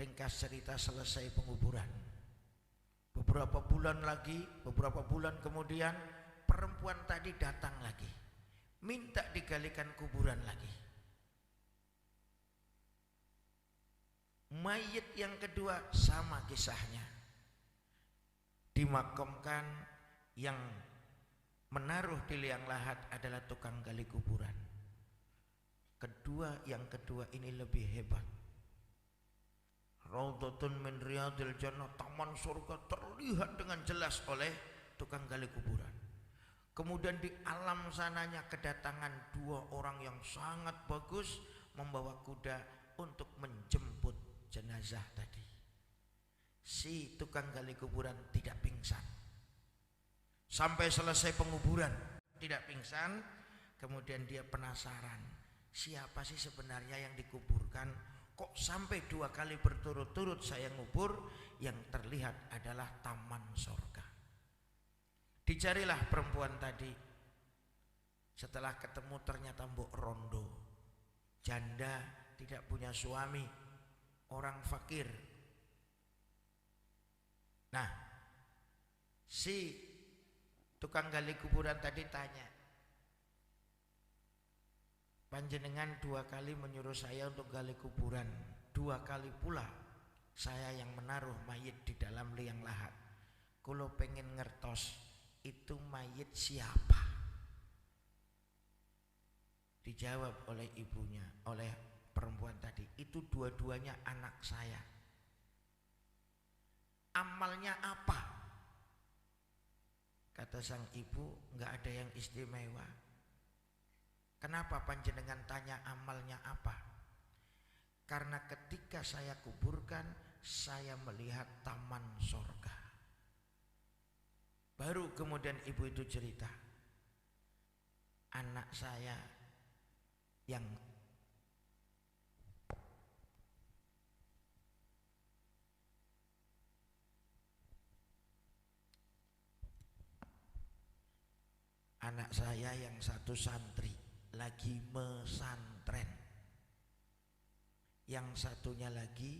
Ringkas cerita, selesai penguburan. Beberapa bulan kemudian perempuan tadi datang lagi, minta digalikan kuburan lagi. Mayit yang kedua sama kisahnya. Dimakamkan, yang menaruh di liang lahat adalah tukang gali kuburan. Yang kedua ini lebih hebat. Raudhatun min riyadil jannah, taman surga terlihat dengan jelas oleh tukang gali kuburan. Kemudian di alam sananya kedatangan 2 orang yang sangat bagus membawa kuda untuk menjemput jenazah tadi. Si tukang gali kuburan tidak pingsan. Sampai selesai penguburan tidak pingsan. Kemudian dia penasaran, siapa sih sebenarnya yang dikuburkan? Kok sampai 2 kali berturut-turut saya ngubur, yang terlihat adalah taman sorga. Dicarilah perempuan tadi. Setelah ketemu ternyata mbok rondo, janda, tidak punya suami, orang fakir. Nah, si tukang gali kuburan tadi tanya, panjenengan 2 kali menyuruh saya untuk gali kuburan, 2 kali pula saya yang menaruh mayit di dalam liang lahat. Kulo pengen ngertos itu mayit siapa? Dijawab oleh ibunya, oleh perempuan tadi, itu dua-duanya anak saya. Amalnya apa? Kata sang ibu, nggak ada yang istimewa. Kenapa panjenengan tanya amalnya apa? Karena ketika saya kuburkan, saya melihat taman sorga. Baru kemudian ibu itu cerita, anak saya yang satu santri lagi mesantren, yang satunya lagi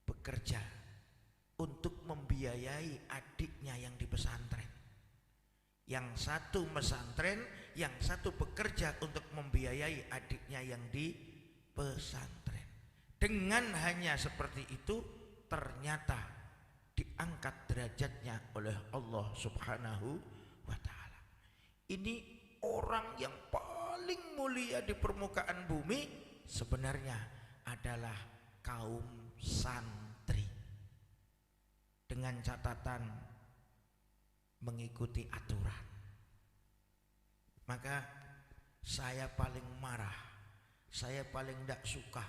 bekerja untuk membiayai adiknya yang di pesantren. Yang satu mesantren, yang satu bekerja untuk membiayai adiknya yang di pesantren. Dengan hanya seperti itu, ternyata diangkat derajatnya oleh Allah Subhanahu wa ta'ala. Ini orang yang paling mulia di permukaan bumi sebenarnya adalah kaum santri, dengan catatan mengikuti aturan. Maka saya paling marah, saya paling tidak suka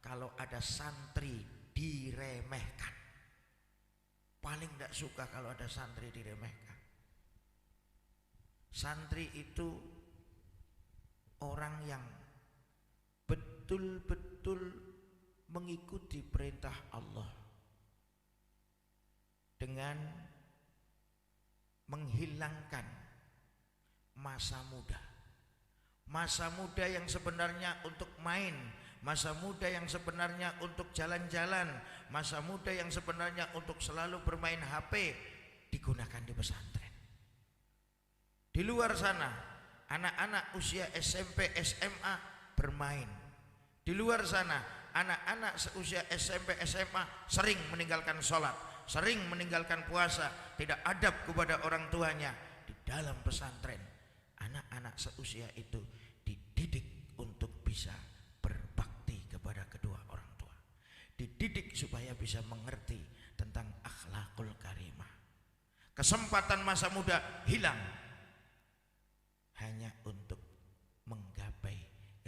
kalau ada santri diremehkan. Paling tidak suka kalau ada santri diremehkan. Santri itu orang yang betul-betul mengikuti perintah Allah dengan menghilangkan masa muda. Masa muda yang sebenarnya untuk main, masa muda yang sebenarnya untuk jalan-jalan, masa muda yang sebenarnya untuk selalu bermain HP, digunakan di pesantren. Di luar sana, anak-anak usia SMP, SMA bermain. Di luar sana, anak-anak seusia SMP, SMA sering meninggalkan sholat, sering meninggalkan puasa, tidak adab kepada orang tuanya. Di dalam pesantren, anak-anak seusia itu dididik untuk bisa berbakti kepada kedua orang tua, dididik supaya bisa mengerti tentang akhlakul karimah. Kesempatan masa muda hilang hanya untuk menggapai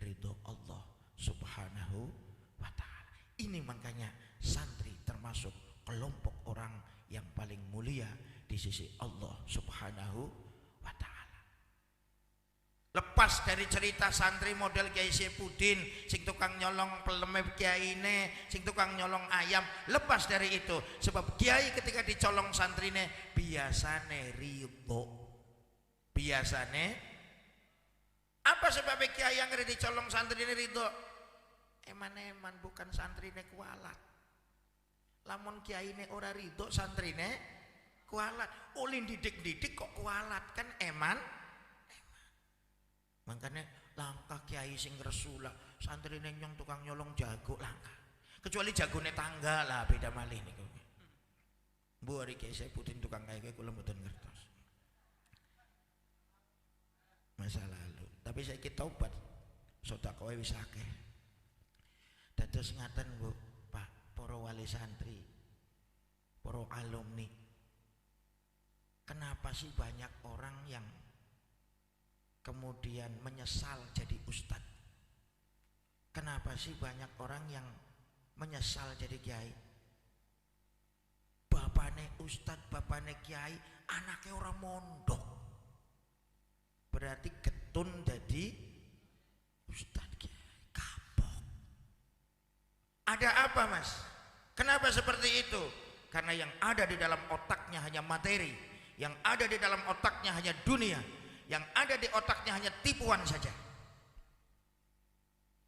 ridho Allah Subhanahu wa ta'ala. Ini makanya santri termasuk kelompok orang yang paling mulia di sisi Allah Subhanahu wa ta'ala. Lepas dari cerita santri model Kiai Saifuddin sing tukang nyolong peleme kiyaine, sing tukang nyolong ayam, lepas dari itu, sebab kiai ketika dicolong santrine biasane ridho. Biasane apa sebab kiai yang dicolong santrine ridho? Eman-eman bukan santrine kualat. Lamun kiyaine ora ridho, santrine kualat. Ulin didik-didik kok kualat, kan eman. Makanya langkah kiai sing resula, santrine nyong tukang nyolong jago langkah. Kecuali jagone tangga lah, beda malih niku. Bu ari Kiai Saifuddin tukang kaya kula mboten ngertos. Masa lalu. Tapi saiki taubat. Sedekah wis akeh. Dados ngaten, Bu, Pak, para wali santri, para alumni. Kenapa sih banyak orang yang kemudian menyesal jadi ustadz? Kenapa sih banyak orang yang menyesal jadi kiai? Bapane ustadz, bapane kiai, anaknya orang mondok. Berarti getun jadi ustaz kiai kapok. Ada apa mas? Kenapa seperti itu? Karena yang ada di dalam otaknya hanya materi, yang ada di dalam otaknya hanya dunia, yang ada di otaknya hanya tipuan saja.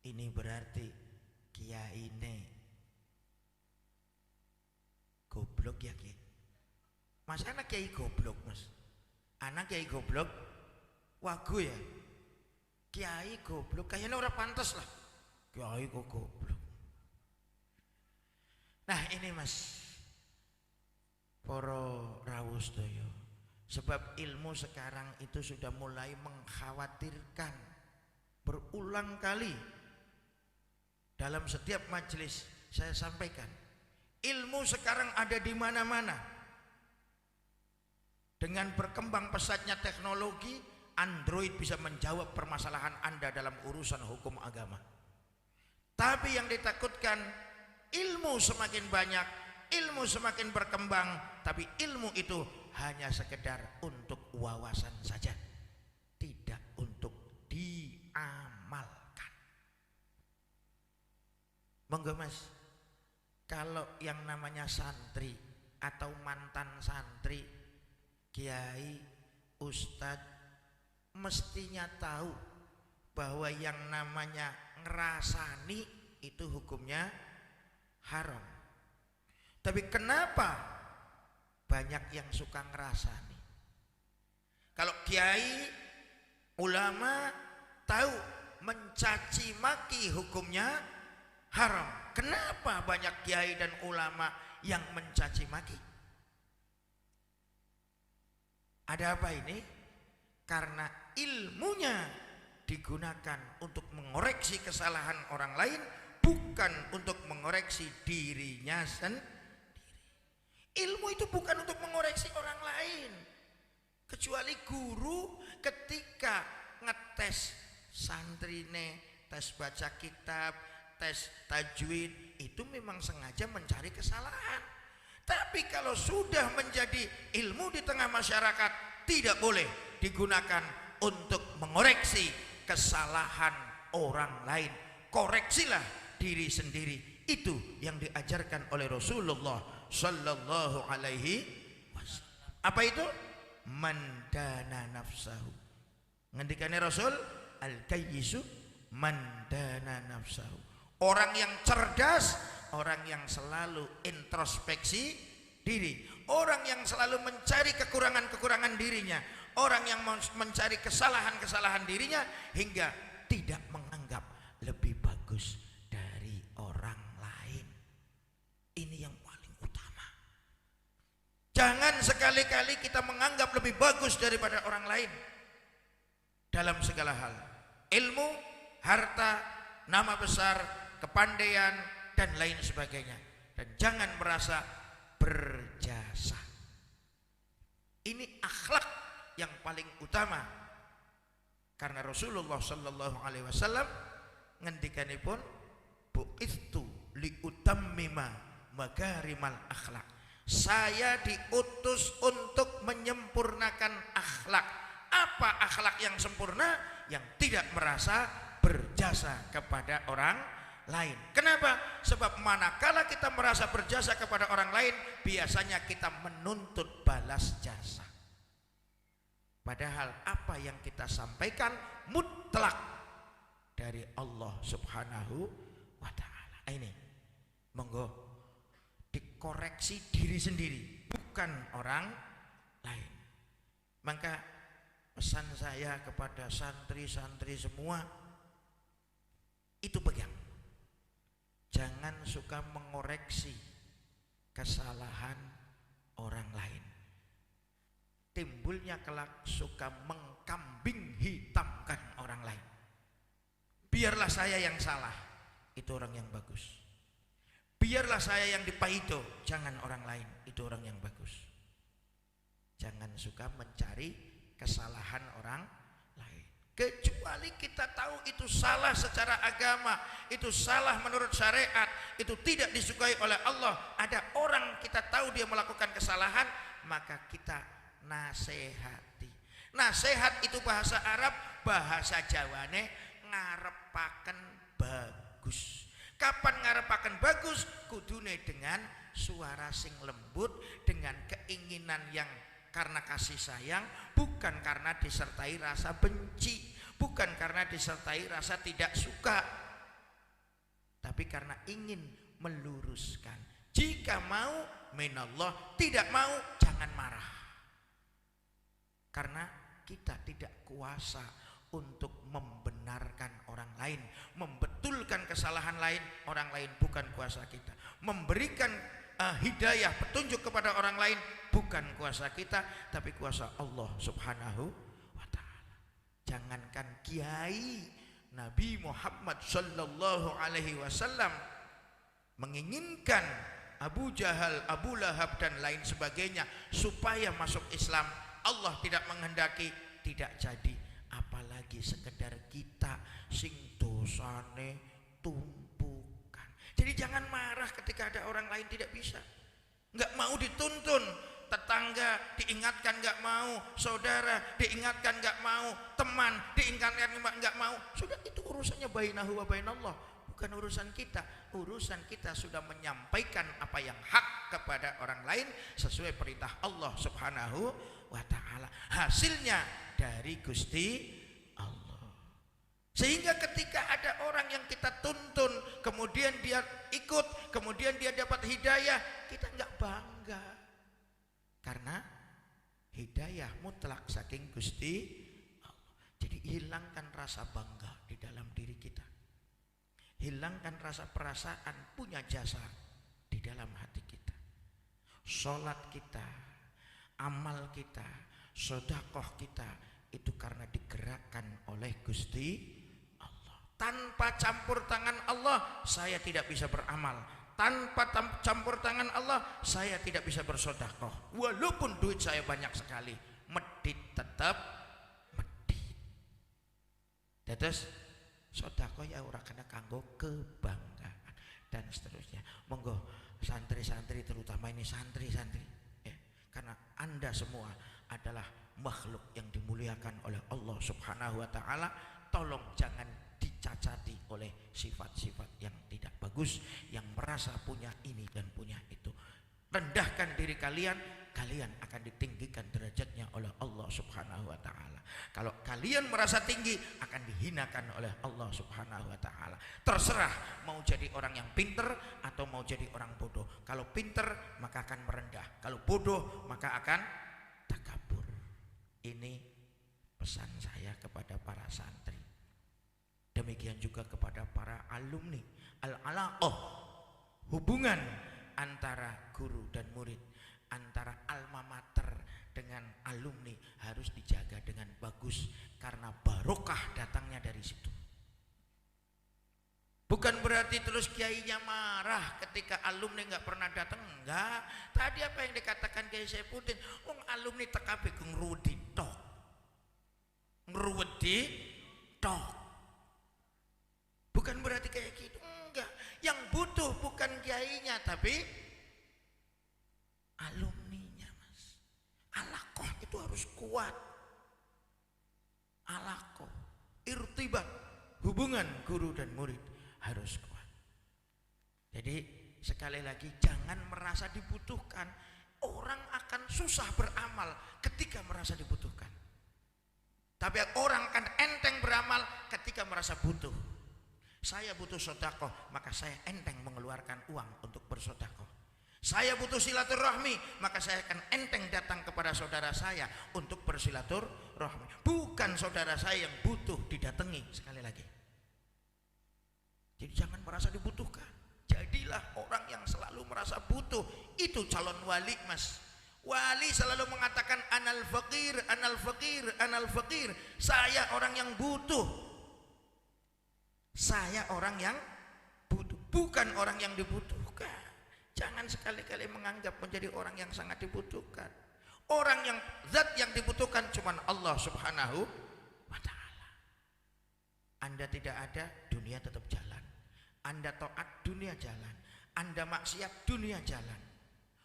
Ini berarti kiai ini goblok ya kiai. Mas anak kiai goblok mas. Anak kiai goblok, wagu ya. Kiai goblok, kayaknya orang pantas lah. Kiai kok goblok. Nah ini mas, poro rawuh sedaya. Sebab ilmu sekarang itu sudah mulai mengkhawatirkan. Berulang kali dalam setiap majelis saya sampaikan, ilmu sekarang ada di mana-mana. Dengan berkembang pesatnya teknologi, Android bisa menjawab permasalahan Anda dalam urusan hukum agama. Tapi yang ditakutkan, ilmu semakin banyak, ilmu semakin berkembang, tapi ilmu itu hanya sekedar untuk wawasan saja, tidak untuk diamalkan. Monggo mas, kalau yang namanya santri atau mantan santri, kiai, ustadz, mestinya tahu bahwa yang namanya ngerasani itu hukumnya haram. Tapi kenapa banyak yang suka ngerasani? Kalau kiai, ulama tahu mencaci maki hukumnya haram, kenapa banyak kiai dan ulama yang mencaci maki? Ada apa ini? Karena ilmunya digunakan untuk mengoreksi kesalahan orang lain, bukan untuk mengoreksi dirinya sendiri. Ilmu itu bukan untuk mengoreksi orang lain. Kecuali guru ketika ngetes santrine, tes baca kitab, tes tajwid, itu memang sengaja mencari kesalahan. Tapi kalau sudah menjadi ilmu di tengah masyarakat, tidak boleh digunakan untuk mengoreksi kesalahan orang lain. Koreksilah diri sendiri. Itu yang diajarkan oleh Rasulullah sallallahu alaihi wasallam. Apa itu? Mandana nafsahu. Ngendikane Rasul, al-kayyisu mandana nafsahu. Orang yang cerdas, orang yang selalu introspeksi diri, orang yang selalu mencari kekurangan-kekurangan dirinya, orang yang mencari kesalahan-kesalahan dirinya hingga tidak menganggap lebih bagus dari orang lain. Ini yang paling utama. Jangan sekali-kali kita menganggap lebih bagus daripada orang lain dalam segala hal. Ilmu, harta, nama besar, kepandaian, dan lain sebagainya. Dan jangan merasa berjasa. Ini akhlak yang paling utama. Karena Rasulullah sallallahu alaihi wasallam ngendikanipun, bu'ithu liutammima makarimal akhlak. Saya diutus untuk menyempurnakan akhlak. Apa akhlak yang sempurna? Yang tidak merasa berjasa kepada orang lain. Kenapa? Sebab manakala kita merasa berjasa kepada orang lain, biasanya kita menuntut balas jasa. Padahal apa yang kita sampaikan mutlak dari Allah Subhanahu wa ta'ala. Ini monggo dikoreksi diri sendiri, bukan orang lain. Maka pesan saya kepada santri-santri semua, itu pegang. Jangan suka mengoreksi kesalahan orang lain. Timbulnya kelak suka mengkambing hitamkan orang lain. Biarlah saya yang salah, itu orang yang bagus. Biarlah saya yang dipaido, jangan orang lain, itu orang yang bagus. Jangan suka mencari kesalahan orang lain. Kecuali kita tahu itu salah secara agama, itu salah menurut syariat, itu tidak disukai oleh Allah. Ada orang kita tahu dia melakukan kesalahan, maka kita nasehati. Nasihat itu bahasa Arab, bahasa Jawane ngarepaken bagus. Kapan ngarepaken bagus? Kudune dengan suara sing lembut, dengan keinginan yang karena kasih sayang, bukan karena disertai rasa benci, bukan karena disertai rasa tidak suka, tapi karena ingin meluruskan. Jika mau minallah, tidak mau jangan marah. Karena kita tidak kuasa untuk membenarkan orang lain, membetulkan kesalahan lain orang lain, bukan kuasa kita. Memberikan hidayah, petunjuk kepada orang lain bukan kuasa kita, tapi kuasa Allah Subhanahu wa ta'ala. Jangankan kiai, Nabi Muhammad sallallahu alaihi wasallam menginginkan Abu Jahal, Abu Lahab dan lain sebagainya supaya masuk Islam, Allah tidak menghendaki, tidak jadi. Apalagi sekedar kita sing dosane tumpukan. Jadi jangan marah ketika ada orang lain tidak bisa, nggak mau dituntun. Tetangga diingatkan nggak mau, saudara diingatkan nggak mau, teman diingatkan nggak mau. Sudah, itu urusannya bainahu wa bainallah, bukan urusan kita. Urusan kita sudah menyampaikan apa yang hak kepada orang lain sesuai perintah Allah Subhanahu wa ta'ala. Hasilnya dari Gusti Allah. Sehingga ketika ada orang yang kita tuntun, kemudian dia ikut, kemudian dia dapat hidayah, kita nggak bangga. Karena hidayah mutlak saking Gusti Allah. Jadi hilangkan rasa bangga di dalam diri kita. Hilangkan rasa perasaan punya jasa di dalam hati kita. Sholat kita, amal kita, sedekah kita itu karena digerakkan oleh Gusti Allah. Tanpa campur tangan Allah saya tidak bisa beramal. Tanpa campur tangan Allah saya tidak bisa bersedekah. Walaupun duit saya banyak sekali, medit tetap medit. Terus sedekah ya ora kena kanggo kebanggaan dan seterusnya. Monggo santri-santri, terutama ini santri-santri ya, karena Anda semua adalah makhluk yang dimuliakan oleh Allah Subhanahu wa ta'ala. Tolong jangan dicacati oleh sifat-sifat yang tidak bagus, yang merasa punya ini dan punya itu. Rendahkan diri kalian, kalian akan ditinggikan derajatnya oleh Allah Subhanahu wa ta'ala. Kalau kalian merasa tinggi, akan dihinakan oleh Allah Subhanahu wa ta'ala. Terserah mau jadi orang yang pinter atau mau jadi orang bodoh. Kalau pinter maka akan merendah, kalau bodoh maka akan takabur. Ini pesan saya kepada para santri. Demikian juga kepada para alumni. Al-alaqah, hubungan antara guru dan murid, antara alma mater dengan alumni harus dijaga dengan bagus, karena barokah datangnya dari situ. Bukan berarti terus kiainya marah ketika alumni nggak pernah datang, enggak. Tadi apa yang dikatakan Kiai Saifuddin, wong alumni TKP ngrudi tok, ngrudi tok. Bukan berarti kayak gitu, enggak. Yang butuh bukan kiainya, tapi alumninya, Mas. Alaqah itu harus kuat. Alaqah, irtibat, hubungan guru dan murid harus kuat. Jadi sekali lagi, jangan merasa dibutuhkan. Orang akan susah beramal ketika merasa dibutuhkan. Tapi orang akan enteng beramal ketika merasa butuh. Saya butuh sedekah, maka saya enteng mengeluarkan uang untuk bersedekah. Saya butuh silaturahmi, maka saya akan enteng datang kepada saudara saya untuk bersilaturahmi. Bukan saudara saya yang butuh didatangi. Sekali lagi, jadi jangan merasa dibutuhkan. Jadilah orang yang selalu merasa butuh. Itu calon wali, Mas. Wali selalu mengatakan anal fakir, anal fakir, anal fakir. Saya orang yang butuh. Saya orang yang butuh, bukan orang yang dibutuhkan. Jangan sekali-kali menganggap menjadi orang yang sangat dibutuhkan. Orang yang zat yang dibutuhkan cuma Allah Subhanahu wa ta'ala. Anda tidak ada, dunia tetap jalan. Anda taat, dunia jalan. Anda maksiat, dunia jalan.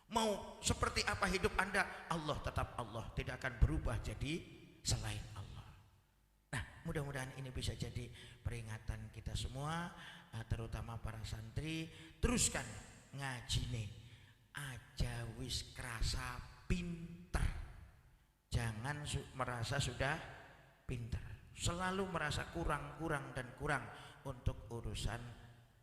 Mau seperti apa hidup Anda, Allah tetap Allah, tidak akan berubah jadi selain Allah. Nah, mudah-mudahan ini bisa jadi peringatan kita semua, terutama para santri. Teruskan ngajine aja wis kerasa pinter, jangan merasa sudah pinter, selalu merasa kurang dan kurang untuk urusan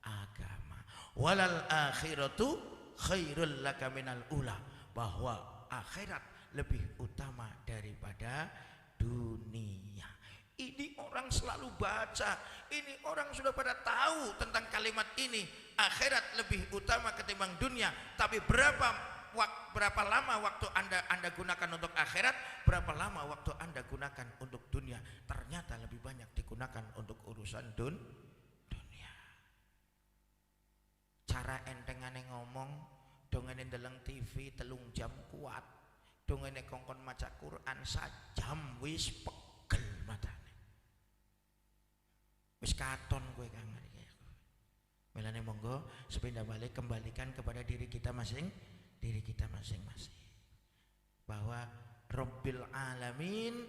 agama. Walal akhiratu khairul laka minal ula, bahwa akhirat lebih utama daripada dunia. Ini orang selalu baca, ini orang sudah pada tahu tentang kalimat ini, akhirat lebih utama ketimbang dunia. Tapi berapa lama waktu anda gunakan untuk akhirat, berapa lama waktu Anda gunakan untuk dunia? Ternyata lebih banyak digunakan untuk urusan dunia. Cara entengane ngomong, dongene ndeleng TV 3 jam kuat, dongene kongkon maca Quran sajam wis pegel matane, wis katon kowe kang iki. Melane monggo sepindah balik kembalikan kepada diri kita masing-masing, bahwa Rabbil Alamin,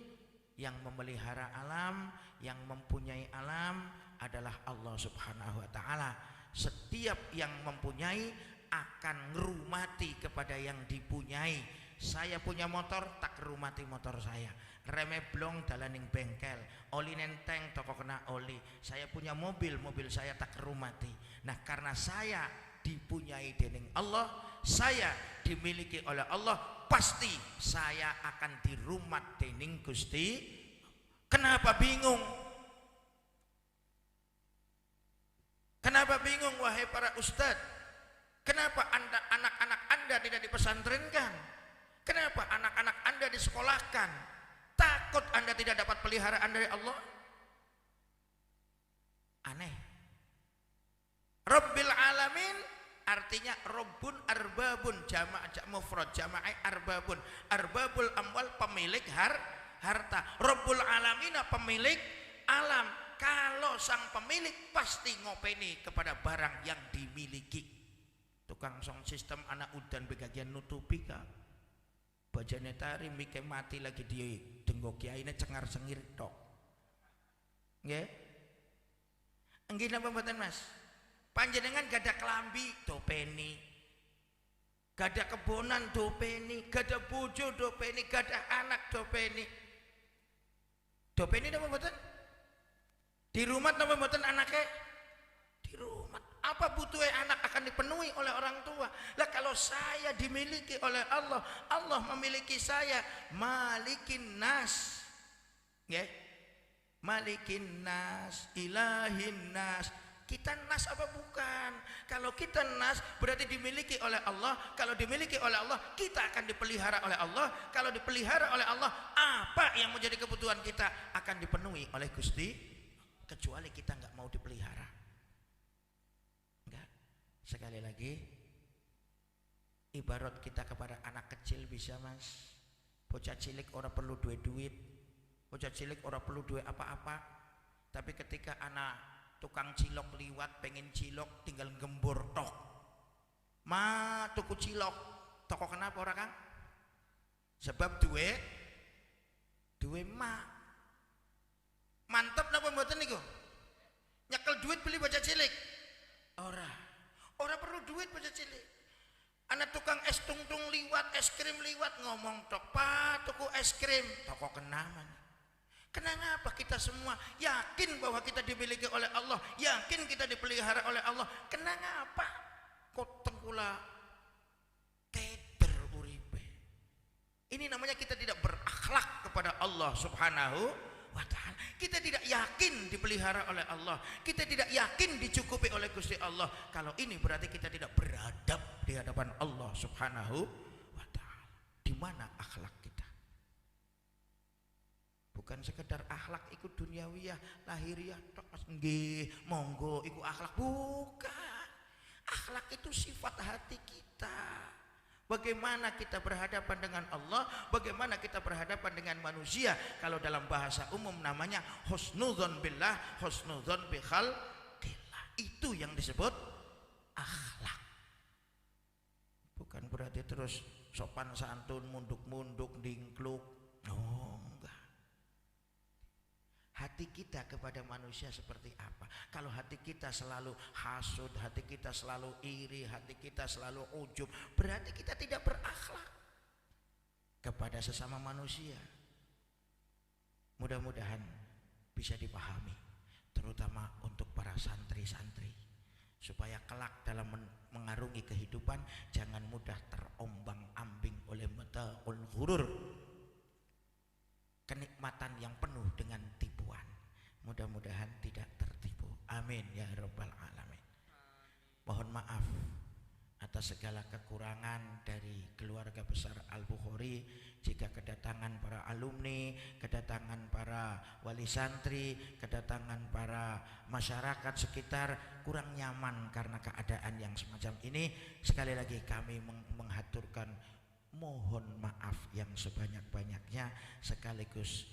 yang memelihara alam, yang mempunyai alam adalah Allah Subhanahu wa taala. Setiap yang mempunyai akan ngerumati kepada yang dipunyai. Saya punya motor, tak ngerumati motor saya. Reme blong dalaning bengkel, oli nenteng toko kena oli. Saya punya mobil saya tak ngerumati. Nah, karena saya dipunyai dening Allah, saya dimiliki oleh Allah, pasti saya akan dirumat dening Gusti. Kenapa bingung? Kenapa bingung wahai para ustadz? Kenapa anak-anak Anda tidak dipesantrenkan? Kenapa anak-anak Anda disekolahkan? Takut Anda tidak dapat peliharaan dari Allah? Aneh. Rabbil Alamin artinya Rabbun Arbabun, jama' mufrad, jama'i arbabun. Arbabul amwal, pemilik harta. Rabbul Alamin pemilik alam. Kalau sang pemilik pasti ngopeni kepada barang yang dimiliki. Tukang sound system anak udan begagian nutupi kak, bajane tari mikir mati lagi dia denggok kiai ini cengar cengir tok. Nggih. Nggih napa mboten Mas? Panjenengan gada kelambi dopeni, gada kebonan dopeni, gada bojo dopeni, gada anak dopeni. Dopeni napa mboten? Di rumah napa mboten anaknya? Di rumah. Apa butuhnya anak akan dipenuhi oleh orang tua? Lah kalau saya dimiliki oleh Allah, Allah memiliki saya, Malikin Nas. Nggih. Malikin Nas, Ilahin Nas. Kita nas apa bukan? Kalau kita nas berarti dimiliki oleh Allah. Kalau dimiliki oleh Allah, kita akan dipelihara oleh Allah. Kalau dipelihara oleh Allah, apa yang menjadi kebutuhan kita akan dipenuhi oleh Gusti. Kecuali kita nggak mau dipelihara. Enggak. Sekali lagi, ibarat kita kepada anak kecil bisa Mas. Bocah cilik ora perlu duit, bocah cilik ora perlu duit apa-apa. Tapi ketika anak tukang cilok liwat pengen cilok, tinggal gembur tok. Ma tuku cilok, toko kenapa orang Kang? Sebab duwe ma. Mantap napa mboten niku? Nyekel duit beli bocah cilik. Ora perlu duit bocah cilik. Anak tukang es tungtung liwat, es krim liwat ngomong tok, "Pak, tuku es krim." Toko kenaman. Kenapa apa kita semua yakin bahwa kita dimiliki oleh Allah, yakin kita dipelihara oleh Allah? Kenapa apa? Kok tengkula keder uripe. Ini namanya kita tidak berakhlak kepada Allah Subhanahu wa ta'ala. Kita tidak yakin dipelihara oleh Allah, kita tidak yakin dicukupi oleh Gusti Allah. Kalau ini berarti kita tidak beradab di hadapan Allah Subhanahu wa ta'ala. Di mana akhlak kita? Bukan sekedar akhlak ikut duniawiyah, lahiriah tok nggih, monggo iku akhlak, bukan. Akhlak itu sifat hati kita. Bagaimana kita berhadapan dengan Allah, bagaimana kita berhadapan dengan manusia. Kalau dalam bahasa umum namanya husnudzon billah, husnudzon bi khalqillah. Itu yang disebut akhlak. Bukan Bukan berarti terus sopan santun, munduk-munduk, dingkluk. Oh, enggak. Hati kita kepada manusia seperti apa? Kalau hati kita selalu hasud, hati kita selalu iri, hati kita selalu ujub, berarti kita tidak berakhlak kepada sesama manusia. Mudah-mudahan bisa dipahami, terutama untuk para santri-santri, supaya kelak dalam mengarungi kehidupan jangan mudah terombang-ambing oleh mata'ul ghurur, kenikmatan yang penuh dengan tipuan. Mudah-mudahan tidak tertipu. Amin ya rabbal alamin. Mohon maaf atas segala kekurangan dari keluarga besar Al-Bukhari jika kedatangan para alumni, kedatangan para wali santri, kedatangan para masyarakat sekitar kurang nyaman karena keadaan yang semacam ini. Sekali lagi kami menghaturkan mohon maaf yang sebanyak-banyaknya, sekaligus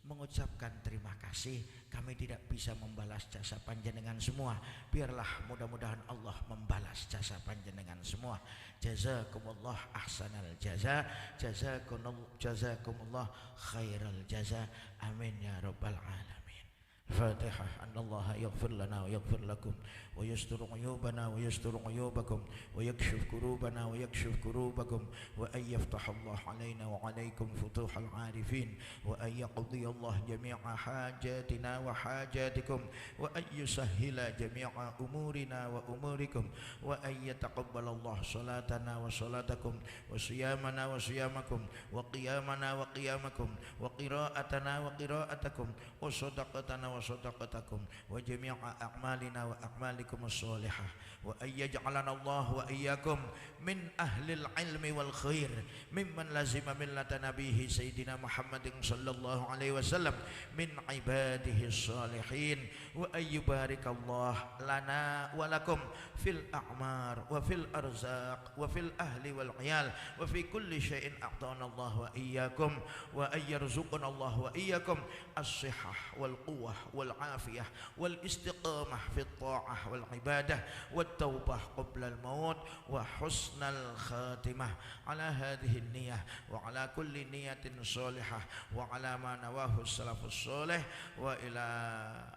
mengucapkan terima kasih. Kami tidak bisa membalas jasa panjenengan semua. Biarlah mudah-mudahan Allah membalas jasa panjenengan semua. Jazakumullah ahsanal jaza, jazakumullah khairal jaza. Amin ya rabbal alamin. Fatihah. Anallaha yaghfir lana wa yaghfir lakum wa yastur uyubana wa yastur uyubakum wa yakshif kurubana wa yakshif kurubakum wa an yaftahallah alaina wa alaikum futuhal arifin wa an yaqdiyallah jami'a hajatina wa hajatikum wa an yusahhila jami'a umurina wa umurikum wa an yataqabbalallah salatana wa salatakum wa siyamana wa siyamakum wa qiyamana wa qiyamakum wa qira'atana wa qira'atakum wa sadaqatana wa sadaqatakum wa jami'a a'malina wa a'malikum as-salihah wa ayyaj'alana Allah wa iyyakum min ahlil ilmi wal khair mimman lazima millata nabihi sayyidina Muhammadin sallallahu alaihi wasallam min ibadihi salihin wa ayyubarikallah lana wa lakum fil a'mar wa fil arzaq wa fil ahli wal iyal wa fi kulli syai'in a'tana Allah wa iyyakum wa ayyarzuqana Allah wa iyyakum as-sihhah wal quwwah wal afiyah wal istiqamah fit ta'ah wal ibadah wat taubah qabla al maut wa husnal khatimah ala hadhihi niyyah wa ala kulli niyatin salihah wa ala ma nawahu salafus salih wa ila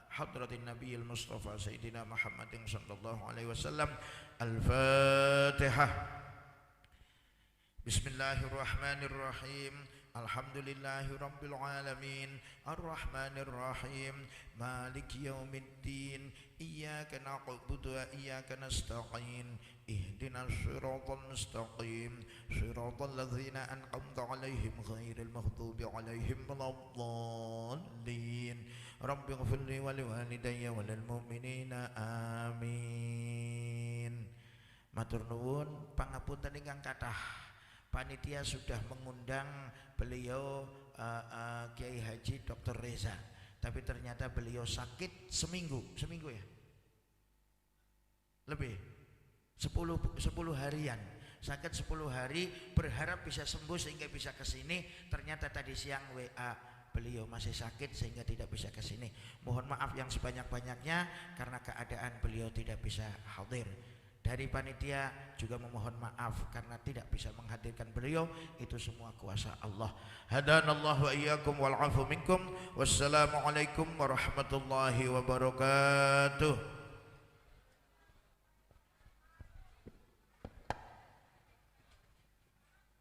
hadratin nabiyil mustafa sayyidina Muhammadin sallallahu alaihi wasallam. Al-Fatihah. Bismillahirrahmanirrahim. Alhamdulillahi rabbil alamin arrahmanir rahim maliki yaumiddin iyyaka na'budu wa iyyaka nasta'in ihdinas siratal mustaqim siratal ladzina an'amta 'alaihim ghairil maghdubi 'alaihim waladdallin rabbighfirli wa liwalidayya wa lil mu'minina amin. Matur nuwun pangapunten ingkang kathah. Panitia sudah mengundang beliau Kiai Haji Dr. Reza, tapi ternyata beliau sakit seminggu ya, lebih 10 harian, sakit 10 hari, berharap bisa sembuh sehingga bisa ke sini. Ternyata tadi siang WA beliau masih sakit sehingga tidak bisa ke sini. Mohon maaf yang sebanyak-banyaknya karena keadaan beliau tidak bisa hadir. Dari panitia juga memohon maaf karena tidak bisa menghadirkan beliau. Itu semua kuasa Allah. Hadanallahu wa iyyakum wal afu minkum. Wassalamualaikum warahmatullahi wabarakatuh.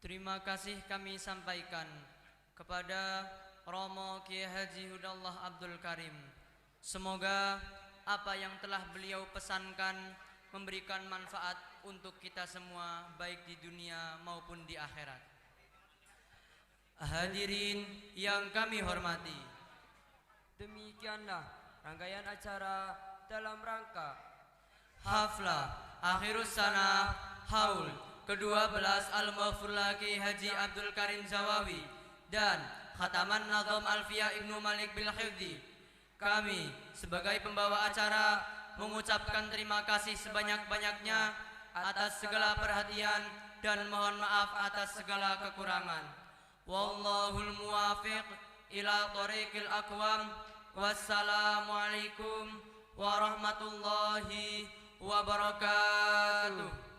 Terima kasih kami sampaikan kepada Romo Kiai Haji Hudallah Abdul Karim. Semoga apa yang telah beliau pesankan memberikan manfaat untuk kita semua baik di dunia maupun di akhirat. Hadirin yang kami hormati, demikianlah rangkaian acara dalam rangka Haflah Akhirus Sana Haul ke-12 Al-Maghfurlah Kiai Haji Abdul Karim Zawawi dan Khataman Nazam Alfiyah Ibnu Malik bil Hifdzi. Kami sebagai pembawa acara mengucapkan terima kasih sebanyak-banyaknya atas segala perhatian dan mohon maaf atas segala kekurangan. Wallahul muwafiq ila thoriqil aqwam. Wassalamualaikum warahmatullahi wabarakatuh.